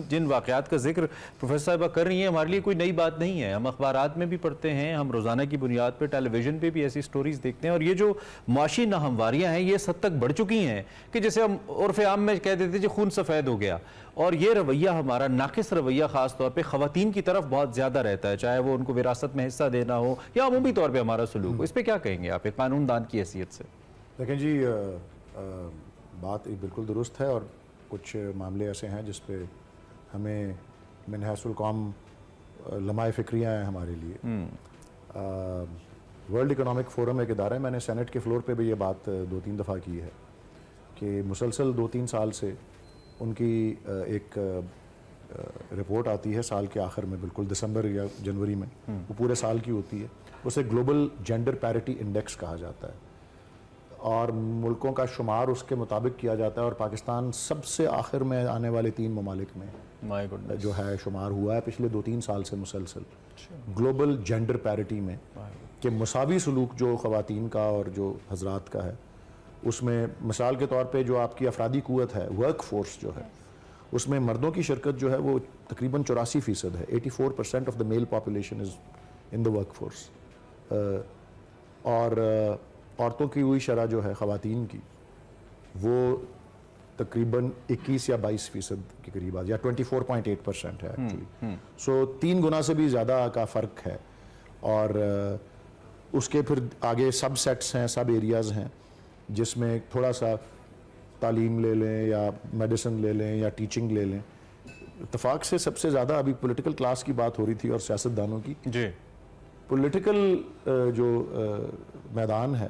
جن واقعات کا ذکر پروفیسر صاحبہ کر رہی ہیں ہمارے لیے کوئی نئی بات نہیں ہے. ہم اخبارات میں بھی پڑھتے ہیں, ہم روزانہ کی بنیاد پہ ٹیلی ویژن پہ بھی ایسی سٹوریز دیکھتے ہیں, اور یہ جو معاشی ناہمواریاں ہیں یہ اس حد تک بڑھ چکی ہیں کہ جیسے ہم عرف عام میں کہہ دیتے کہ خون سفید ہو گیا. اور یہ رویہ ہمارا ناقص رویہ خاص طور پہ خواتین کی طرف بہت زیادہ رہتا ہے, چاہے وہ ان کو وراثت میں حصہ دینا ہو یا عمومی طور پہ ہمارا سلوک. اس پہ کیا کہیں گے آپ ایک قانون دان کی حیثیت سے؟ دیکھیں جی, بات بالکل درست ہے, اور کچھ معاملے ایسے ہیں جس پہ ہمیں من حیث القوم لمحہ فکریاں ہیں ہمارے لیے. ورلڈ اکنامک فورم ایک ادارہ ہے, میں نے سینٹ کے فلور پہ بھی یہ بات 2-3 دفعہ کی ہے کہ مسلسل 2-3 سال سے ان کی ایک رپورٹ آتی ہے سال کے آخر میں, بالکل دسمبر یا جنوری میں, وہ پورے سال کی ہوتی ہے. اسے گلوبل جینڈر پیرٹی انڈیکس کہا جاتا ہے, اور ملکوں کا شمار اس کے مطابق کیا جاتا ہے, اور پاکستان سب سے آخر میں آنے والے 3 ممالک میں جو ہے شمار ہوا ہے پچھلے 2-3 سال سے مسلسل گلوبل جینڈر پیرٹی میں, کہ مساوی سلوک جو خواتین کا اور جو حضرات کا ہے اس میں. مثال کے طور پہ جو آپ کی افرادی قوت ہے, ورک فورس جو ہے, اس میں مردوں کی شرکت جو ہے وہ تقریباً 84% ہے. 84% of the male population is in the work force, اور عورتوں کی ہوئی شرح جو ہے خواتین کی وہ تقریباً 21 یا 22% کے قریب یا 24.8% ہے ایکچولی. سو 3 گنا سے بھی زیادہ کا فرق ہے. اور اس کے پھر آگے سب سیٹس ہیں, سب ایریاز ہیں جس میں تھوڑا سا تعلیم لے لیں یا میڈیسن لے لیں یا ٹیچنگ لے لیں. اتفاق سے سب سے زیادہ ابھی پولیٹیکل کلاس کی بات ہو رہی تھی اور سیاستدانوں کی. جی, پولیٹیکل جو میدان ہے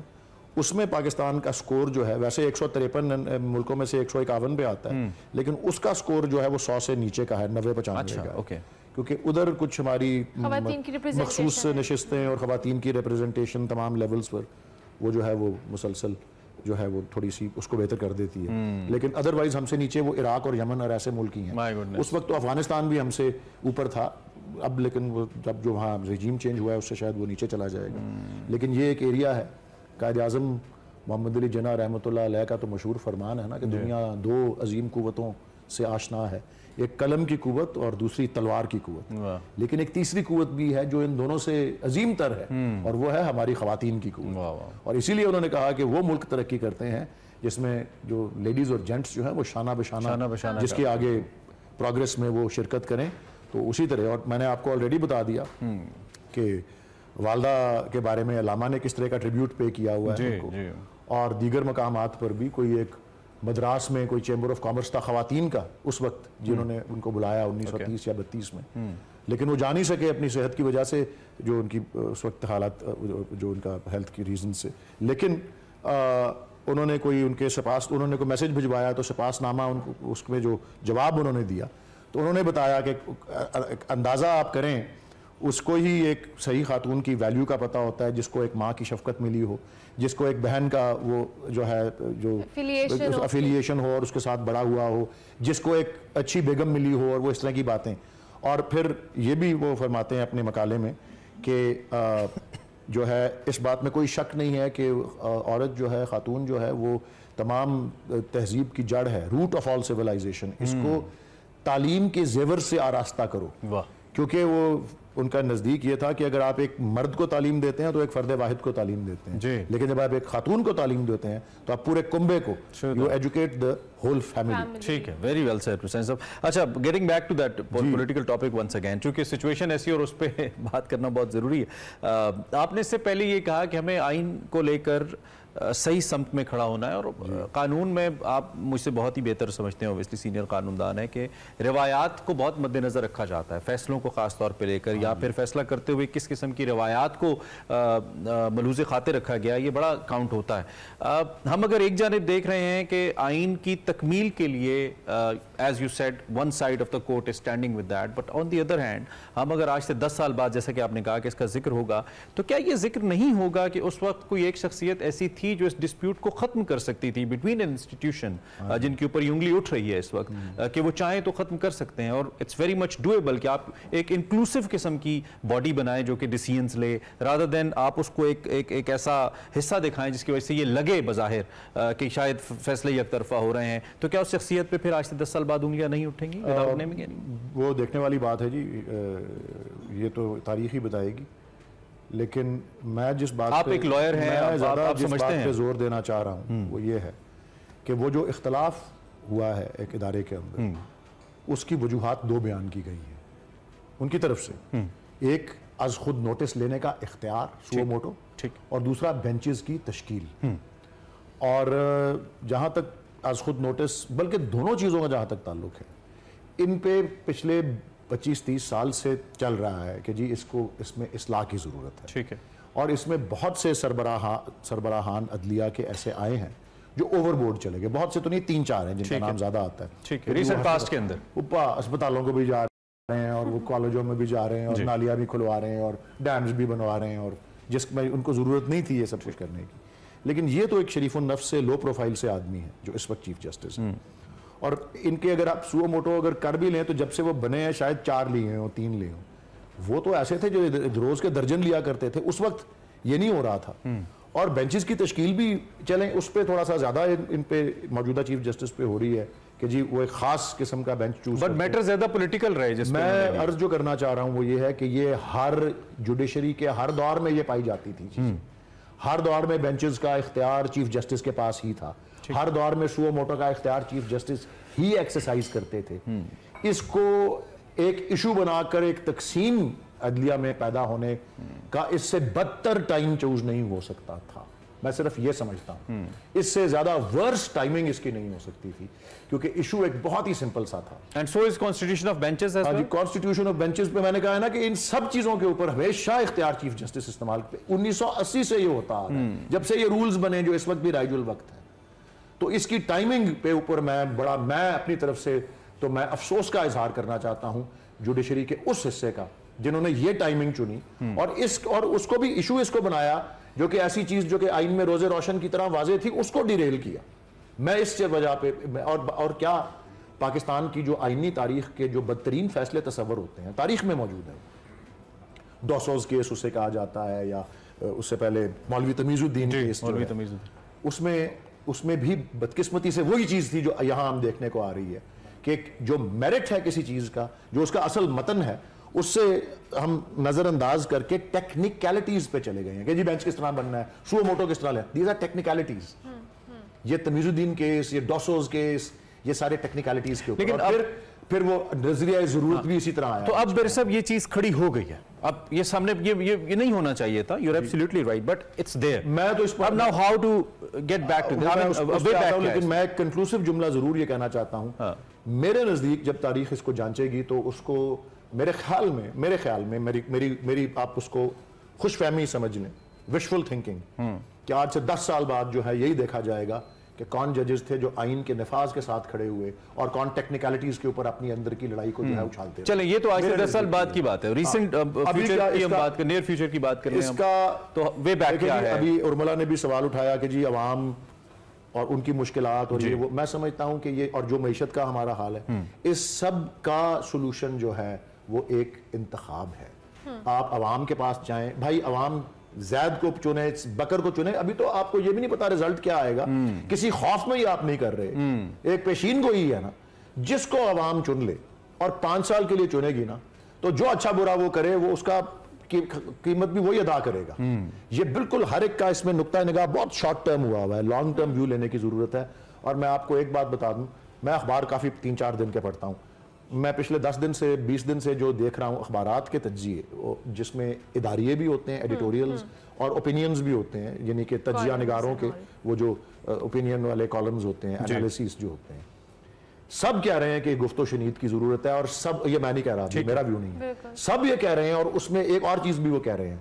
اس میں پاکستان کا سکور جو ہے ویسے 153 ملکوں میں سے 151 پہ آتا ہے, لیکن اس کا سکور جو ہے وہ 100 سے نیچے کا ہے, 90-95 کا ہے, کیونکہ ادھر کچھ ہماری مخصوص نشستیں اور خواتین کی ریپریزنٹیشن تمام لیولز پر وہ جو ہے وہ مسلسل جو ہے وہ تھوڑی سی اس کو بہتر کر دیتی ہے. لیکن ادروائز ہم سے نیچے وہ عراق اور یمن اور ایسے ملک ہی ہیں. اس وقت تو افغانستان بھی ہم سے اوپر تھا اب, لیکن وہ جب جو وہاں رجیم چینج ہوا ہے اس سے شاید وہ نیچے چلا جائے گا. لیکن یہ ایک ایریا ہے, قائد اعظم محمد علی جناح رحمۃ اللہ علیہ کا تو مشہور فرمان ہے نا کہ دنیا 2 عظیم قوتوں سے آشنا ہے, ایک قلم کی قوت اور دوسری تلوار کی قوت, لیکن ایک تیسری قوت بھی ہے جو ان دونوں سے عظیم تر ہے, اور وہ ہے ہماری خواتین کی قوت. اور اسی لیے انہوں نے کہا کہ وہ ملک ترقی کرتے ہیں جس میں جو لیڈیز اور جینٹس جو ہیں وہ شانہ بشانہ جس کے آگے پروگریس میں وہ شرکت کریں. تو اسی طرح, اور میں نے آپ کو آلریڈی بتا دیا کہ والدہ کے بارے میں علامہ نے کس طرح کا ٹریبیوٹ پے کیا ہوا ہے, اور دیگر مقامات پر بھی کوئی ایک مدراس میں کوئی چیمبر آف کامرس تھا خواتین کا اس وقت جنہوں نے ان کو بلایا 1930 یا 32 میں, لیکن وہ جا نہیں سکے اپنی صحت کی وجہ سے, جو ان کی اس وقت حالات جو ان کا ہیلتھ کی ریزن سے. لیکن انہوں نے کوئی ان کے سپاس انہوں نے کوئی میسج بھجوایا تو سپاس نامہ ان کو اس میں جو جواب انہوں نے دیا تو انہوں نے بتایا کہ اندازہ آپ کریں اس کو ہی ایک صحیح خاتون کی ویلیو کا پتہ ہوتا ہے جس کو ایک ماں کی شفقت ملی ہو, جس کو ایک بہن کا وہ جو ہے جو افیلیشن ہو اور اس کے ساتھ بڑا ہوا ہو, جس کو ایک اچھی بیگم ملی ہو, اور وہ اس طرح کی باتیں. اور پھر یہ بھی وہ فرماتے ہیں اپنے مقالے میں کہ جو ہے اس بات میں کوئی شک نہیں ہے کہ عورت جو ہے, خاتون جو ہے, وہ تمام تہذیب کی جڑ ہے, روٹ آف آل سیولائزیشن. اس کو تعلیم کے زیور سے آراستہ کرو, کیونکہ وہ ان کا نزدیک یہ تھا کہ اگر آپ ایک مرد کو تعلیم دیتے ہیں تو ایک فرد واحد کو تعلیم دیتے ہیں, لیکن جب آپ ایک خاتون کو تعلیم دیتے ہیں تو آپ پورے کنبے کو you educate the whole family. ٹھیک ہے, very well said Hussain sahib. اچھا, getting back to that political topic once again, چونکہ سچویشن ایسی اور اس پہ بات کرنا بہت ضروری ہے. آپ نے اس سے پہلے یہ کہا کہ ہمیں آئین کو لے کر صحیح سمت میں کھڑا ہونا ہے. اور قانون میں آپ مجھ سے بہت ہی بہتر سمجھتے ہیں, اوبیسلی سینئر قانون دان ہے, کہ روایات کو بہت مد نظر رکھا جاتا ہے فیصلوں کو خاص طور پہ لے کر, یا پھر فیصلہ کرتے ہوئے کس قسم کی روایات کو ملوز خاطر رکھا گیا, یہ بڑا کاؤنٹ ہوتا ہے. ہم اگر ایک جانب دیکھ رہے ہیں کہ آئین کی تکمیل کے لیے as you said one side of the court is standing with that, but on the other hand ہم اگر آج سے 10 سال بعد جیسا کہ آپ نے کہا کہ اس کا ذکر ہوگا, تو کیا یہ ذکر نہیں ہوگا کہ اس وقت کوئی ایک شخصیت ایسی تھی جو اس ڈسپیوٹ کو ختم کر سکتی تھی بٹوین این انسٹیٹیوشن جن کے اوپر یہ انگلی اٹھ رہی ہے اس وقت, کہ وہ چاہیں تو ختم کر سکتے ہیں, اور اٹس ویری مچ ڈویبل کہ آپ ایک انکلوسیو قسم کی باڈی بنائیں جو کہ ڈیسیژنز لے, رادر دین آپ اس کو ایک ایسا حصہ دکھائیں جس کی وجہ سے یہ لگے بظاہر کہ شاید فیصلے یک طرفہ ہو رہے ہیں. تو کیا اس شخصیت پہ پھر آج سے 10 سال بعد انگلیاں نہیں اٹھیں گی؟ وہ دیکھنے والی بات ہے جی, یہ تو تاریخ ہی بتائے گی. لیکن میں جس بات آپ ایک لائر ہیں, آپ جس سمجھتے بات ہیں, پہ زور دینا چاہ رہا ہوں وہ یہ ہے کہ وہ جو اختلاف ہوا ہے ایک ادارے کے اندر, اس کی وجوہات 2 بیان کی گئی ہیں ان کی طرف سے. ایک از خود نوٹس لینے کا اختیار سو موٹو, اور دوسرا بینچز کی تشکیل. اور جہاں تک از خود نوٹس, بلکہ دونوں چیزوں کا جہاں تک تعلق ہے, ان پہ پچھلے 25-30 سال سے چل رہا ہے کہ جی اس میں اصلاح کی ضرورت ہے. ٹھیک ہے. اور اس میں بہت سے سربراہان عدلیہ کے ایسے آئے ہیں جو اوور بورڈ چلے گئے. بہت سے تو نہیں, 3-4 ہیں جن کا نام زیادہ آتا ہے. ٹھیک ہے. ریسنٹ پاسٹ کے اندر وہ اسپتالوں کو بھی جا رہے ہیں, اور وہ کالجوں میں بھی جا رہے ہیں, اور نالیاں بھی کھلوا رہے ہیں, اور ڈیمز بھی بنوا رہے ہیں, اور جس میں ان کو ضرورت نہیں تھی یہ سب کچھ کرنے کی. لیکن یہ تو ایک شریف النفس سے لو پروفائل سے آدمی ہے جو اس وقت چیف جسٹس ہے. اور ان کے اگر آپ سو موٹو اگر کر بھی لیں تو جب سے وہ بنے ہیں شاید 4 لیے ہوں, 3 لیے ہوں. وہ تو ایسے تھے جو روز کے درجن لیا کرتے تھے, اس وقت یہ نہیں ہو رہا تھا. اور بینچز کی تشکیل بھی چلیں اس پہ تھوڑا سا زیادہ ان پہ موجودہ چیف جسٹس پہ ہو رہی ہے کہ جی وہ ایک خاص قسم کا بینچ چوز. بٹ میٹر زیادہ پولیٹیکل رہے. جس میں عرض جو کرنا چاہ رہا ہوں وہ یہ ہے کہ یہ ہر جوڈیشری کے ہر دور میں یہ پائی جاتی تھی. ہر دور میں بینچز کا اختیار چیف جسٹس کے پاس ہی تھا. ہر دور میں سو موٹو کا اختیار چیف جسٹس ہی ایکسرسائز کرتے تھے. اس کو ایک ایشو بنا کر ایک تقسیم عدلیہ میں پیدا ہونے کا اس سے بدتر ٹائم چوز نہیں ہو سکتا تھا. میں صرف یہ سمجھتا ہوں اس سے زیادہ ورس ٹائمنگ اس کی نہیں ہو سکتی تھی, کیونکہ ایشو ایک بہت ہی سمپل سا تھا. And so is constitution of benches. Constitution of benches پہ میں نے کہا ہے نا کہ ان سب چیزوں کے اوپر ہمیشہ اختیار چیف جسٹس استعمال کرتے. 1980 سے یہ ہوتا آ رہا ہے, جب سے یہ رولز بنے جو اس وقت بھی رائج الوقت ہے. تو اس کی ٹائمنگ پہ اوپر میں اپنی طرف سے تو میں افسوس کا اظہار کرنا چاہتا ہوں جوڈیشری کے اس حصے کا جنہوں نے یہ ٹائمنگ چنی, اور اس کو بھی ایشو اس کو بنایا جو کہ ایسی چیز جو کہ آئین میں روز روشن کی طرح واضح تھی اس کو ڈیریل کیا. میں اس وجہ پہ اور کیا پاکستان کی جو آئینی تاریخ کے جو بدترین فیصلے تصور ہوتے ہیں تاریخ میں موجود ہیں. ڈوسوز کیس اسے کہا جاتا ہے, یا اس سے پہلے مولوی تمیز الدین کیس, اس میں بھی بدقسمتی سے وہی چیز تھی جو یہاں ہم دیکھنے کو آ رہی ہے کہ جو میرٹ ہے کسی چیز کا, جو اس کا اصل متن ہے, اس سے ہم نظر انداز کر کے ٹیکنیکلٹیز پہ چلے گئے ہیں کہ جی بینچ کس طرح بننا ہے, سو موٹو کس طرح لے. These are technicalities. یہ تمیز الدین کیس, یہ ڈوسوز کیس, یہ سارے ٹیکنیکلٹیز کے اوپر. لیکن پھر وہ نظریہ ضرورت بھی اسی طرح آیا. تو اب میرے صاحب یہ چیز کھڑی ہو گئی ہے, اب یہ سامنے یہ نہیں ہونا چاہیے تھا. You are absolutely right, but it's there. میں تو اس پر now how to get back to, لیکن میں ایک کنکلوسیو جملہ ضرور یہ کہنا چاہتا ہوں. میرے نزدیک جب تاریخ اس کو جانچے گی تو اس کو میرے خیال میں میری آپ اس کو خوش فہمی سمجھ لیں, وشفل تھنکنگ, کہ آج سے 10 سال بعد جو ہے یہی دیکھا جائے گا کہ کون ججز تھے جو آئین کے نفاذ کے ساتھ کھڑے ہوئے اور کون ٹیکنیکلٹیز کے اوپر اپنی اندر کی لڑائی کو جو ہے اچھالتے ہیں. چلیں یہ تو آج سے 10 سال بعد کی بات ہے. ریسنٹ فیوچر کی ہم بات کریں, نیئر فیوچر کی بات کریں. اس کا تو وے بیک کیا ہے. ابھی ارملا نے بھی سوال اٹھایا کہ جی عوام اور ان کی مشکلات, اور یہ وہ میں سمجھتا ہوں کہ یہ اور جو معیشت کا ہمارا حال ہے, اس سب کا سولوشن جو ہے وہ ایک انتخاب ہے. آپ عوام کے پاس جائیں, بھائی عوام زید کو چنے, بکر کو چنے, ابھی تو آپ کو یہ بھی نہیں پتا رزلٹ کیا آئے گا, کسی خوف میں ہی آپ نہیں کر رہے. ایک پیشین گوئی ہے نا, جس کو عوام چن لے اور 5 سال کے لیے چنے گی نا, تو جو اچھا برا وہ کرے وہ اس کا قیمت بھی وہی ادا کرے گا. یہ بالکل ہر ایک کا اس میں نقطہ نگاہ بہت شارٹ ٹرم ہوا ہے, لانگ ٹرم ویو لینے کی ضرورت ہے. اور میں آپ کو ایک بات بتا دوں, میں اخبار کافی 3-4 دن کے پڑھتا ہوں, میں پچھلے 10 دن سے 20 دن سے جو دیکھ رہا ہوں اخبارات کے تجزیے جس میں اداریے بھی ہوتے ہیں ایڈیٹوریلز اور اوپینینز بھی ہوتے ہیں یعنی کہ تجزیہ نگاروں کے وہ جو اوپینین والے کالمز ہوتے ہیں انالیسیس جو ہوتے ہیں سب کہہ رہے ہیں کہ گفت و شنید کی ضرورت ہے اور سب یہ میں نہیں کہہ رہا میرا ویو نہیں ہے سب یہ کہہ رہے ہیں اور اس میں ایک اور چیز بھی وہ کہہ رہے ہیں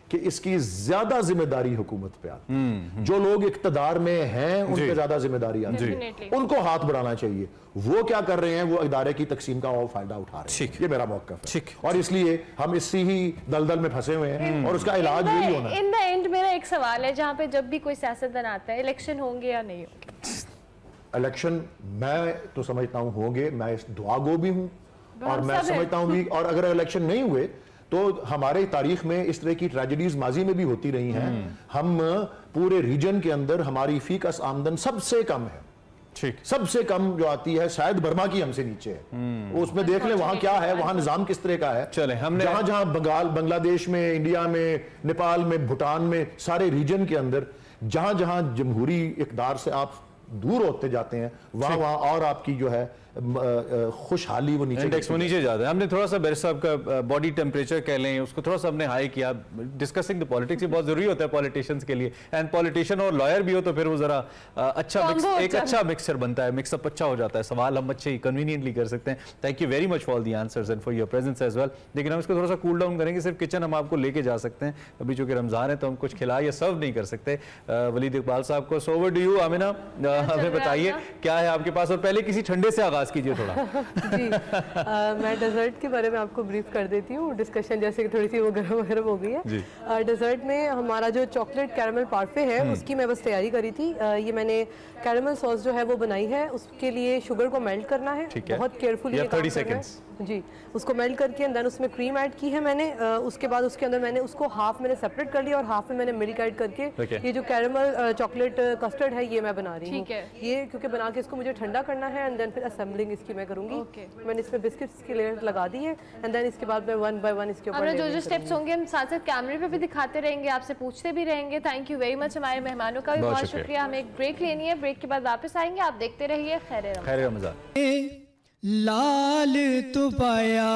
کہ اس کی زیادہ ذمہ داری حکومت پہ آتی ہے جو لوگ اقتدار میں ہیں ان پہ زیادہ ذمہ داری آتی ہے ان کو ہاتھ بڑھانا چاہیے وہ کیا کر رہے ہیں وہ ادارے کی تقسیم کا اور فائدہ اٹھا رہے ہیں یہ میرا موقف ہے اور اس لیے ہم اسی ہی دلدل میں پھنسے ہوئے ہیں اور اس کا علاج یہی ہونا ہے ان دا اینڈ میرا ایک سوال ہے جہاں پہ جب بھی کوئی سیاستدان آتا ہے الیکشن ہوں گے یا نہیں ہوں گے الیکشن میں تو سمجھتا ہوں ہوں گے میں اس دعا گو بھی ہوں اور میں سمجھتا ہوں بھی اور اگر الیکشن نہیں ہوئے تو ہمارے تاریخ میں اس طرح کی ٹریجڈیز ماضی میں بھی ہوتی رہی ہیں ہم پورے ریجن کے اندر ہماری فی کس آمدن سب سے کم ہے سب سے کم جو آتی ہے شاید برما کی ہم سے نیچے ہے اس میں دیکھ لیں وہاں کیا ہے وہاں نظام کس طرح کا ہے جہاں جہاں بنگلہ دیش میں انڈیا میں نیپال میں بھوٹان میں سارے ریجن کے اندر جہاں جہاں جمہوری اقدار سے آپ دور ہوتے جاتے ہیں وہاں اور آپ کی جو ہے خوشحالی وہ نیچے جاتا ہے ہم نے تھوڑا سا بیرس صاحب کا باڈی ٹیمپریچر کہہ لیں اس کو تھوڑا سا ہم نے ہائی کیا ڈسکسنگ دی پالیٹکس یہ بہت ضروری ہوتا ہے پالیٹیشنز کے لیے اینڈ پالیٹیشین اور لائر بھی ہو تو پھر وہ ذرا ایک اچھا مکسچر بنتا ہے مکس اپ اچھا ہو جاتا ہے سوال ہم اچھے کنوینینٹلی کر سکتے ہیں thank you very much for the answers and for your presence as well لیکن ہم اس کو تھوڑا سا کول ڈاؤن کریں گے صرف کچن ہم آپ کو لے کے جا سکتے ہیں ابھی چونکہ رمضان ہے تو ہم کچھ کھلا یا سرو نہیں کر سکتے ولید اقبال صاحب کو سو اوور ڈو یو آمنہ ہمیں بتائیے کیا ہے آپ کے پاس اور پہلے کسی ٹھنڈے سے آغاز کیجیے تھوڑا جی میں ڈیزرٹ کے بارے میں آپ کو بریف کر دیتی ہوں ڈسکشن جیسے کہ تھوڑی سی وہ گرم ہو گئی ہے ڈیزرٹ میں ہمارا جو چاکلیٹ کیرمل پارفے ہے اس کی میں بس تیاری کری تھی یہ میں نے کیرمل سوس جو ہے وہ بنائی ہے اس کے لیے شوگر کو میلٹ کرنا ہے بہت کیئرفلی 30 سیکنڈز جی اس کو میلٹ کر کے اندر اس میں کریم ایڈ کی ہے میں نے اس کے بعد اس کے اندر میں نے اس کو ہاف میں نے سیپریٹ کر لیا اور ہاف میں نے ملک ایڈ کر کے یہ جو کیرمل چاکلیٹ کسٹرڈ ہے یہ میں بنا رہی ہوں یہ کیونکہ بنا کے اس کو مجھے ٹھنڈا کرنا ہے اینڈ دین پھر اسمبلنگ اس کی میں کروں گی میں نے اس میں بسکٹس کی لیئر لگا دی ہے اینڈ دین اس کے بعد میں ون بائی ون اس کے اوپر جو اسٹیپس ہوں گے ہم ساتھ ساتھ کیمرے پہ بھی دکھاتے رہیں گے آپ سے پوچھتے بھی رہیں گے تھینک یو ویری مچ ہمارے مہمانوں کا بھی بہت شکریہ ہمیں ایک بریک لینی ہے بریک کے بعد واپس آئیں گے آپ دیکھتے رہیے خیر رمضان لال تو پایا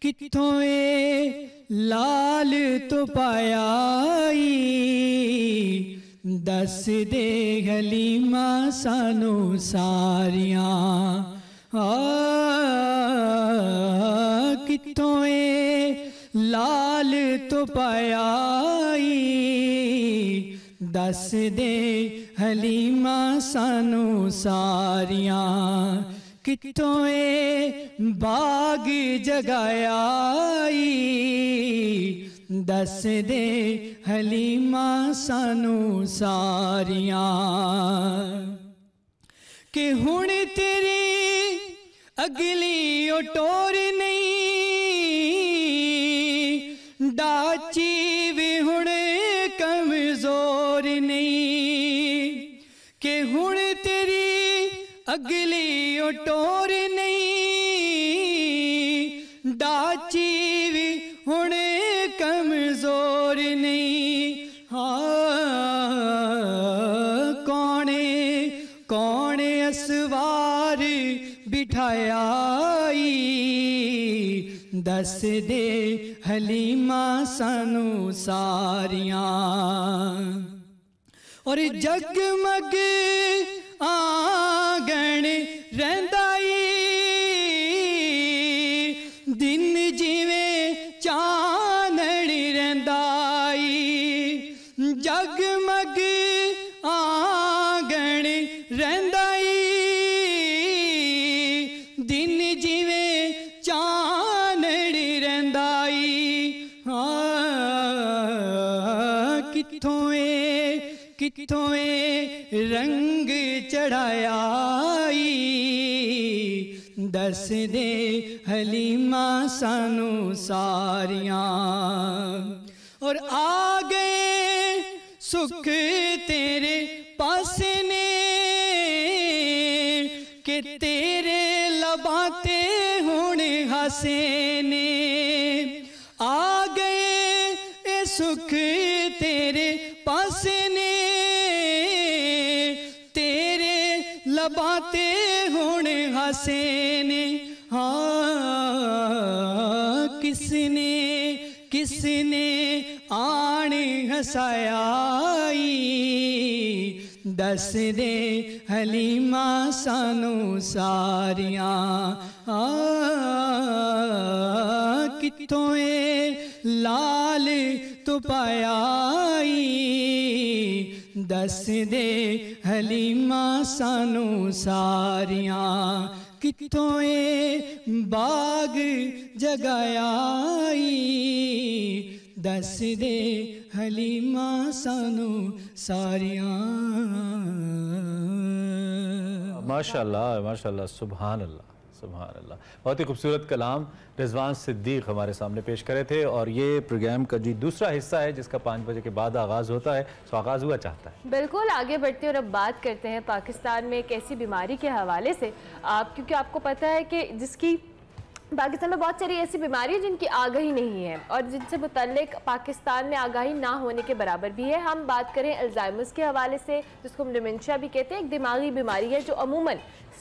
کتوں لال تو پایا دس دے حلیمہ سانو ساریاں کتوں لال تو پایا دس دے حلیمہ سانو ساریاں کتوں باغ جگایا دس دے حلیمہ سانو ساریاں کہ ہن تیری اگلی او ٹور نہیں ڈاچی بھی ہن کمزور نہیں کہ ہن تیری اگلی او ٹور نہیں ڈاچی بھی ہن کمزور نہیں کون اسوار بٹھایا دس دے حلیمہ سانو ساریاں اور جگمگ آنگن رہندائی دن جیویں چانن رہندائی جگمگ آنگن رہندائی دن جیویں چانن رہندائی کتوں رنگ چڑھایا دس دے حلیمہ سانو ساریاں اور آ گئے سکھ تیرے پاس نے کہ تیرے لباں تے ہن ہاسے نے آ گئے اے سکھ تیرے پاس نے تیرے لباتے ہونے حسین ہاں کس نے آن ہسائی دس دے حلیمہ سانو ساریاں کتوں اے لال تو پائی دس دے حلیمہ سانو ساریاں کتوں اے باغ جگائی دس دے حلیمہ سانو ساریاں. ماشاءاللہ سبحان اللہ سبحان اللہ. بہت ہی خوبصورت کلام رضوان صدیق ہمارے سامنے پیش کرے تھے. اور یہ پروگرام کا دوسرا حصہ ہے جس کا 5 بجے کے بعد آغاز ہوتا ہے. سو آغاز ہوا چاہتا ہے. بالکل آگے بڑھتے ہیں اور اب بات کرتے ہیں پاکستان میں ایک ایسی بیماری کے حوالے سے. کیونکہ آپ کو پتہ ہے کہ جس کی پاکستان میں بہت ساری ایسی بیماری ہیں جن کی آگاہی نہیں ہے اور جن سے متعلق پاکستان میں آگاہی نہ ہونے کے برابر بھی ہے. ہم بات کریں الزائمرز کے حوالے سے جس کو ہم ڈیمنشیا بھی کہتے ہیں. ایک دماغی بیماری ہے جو عموماً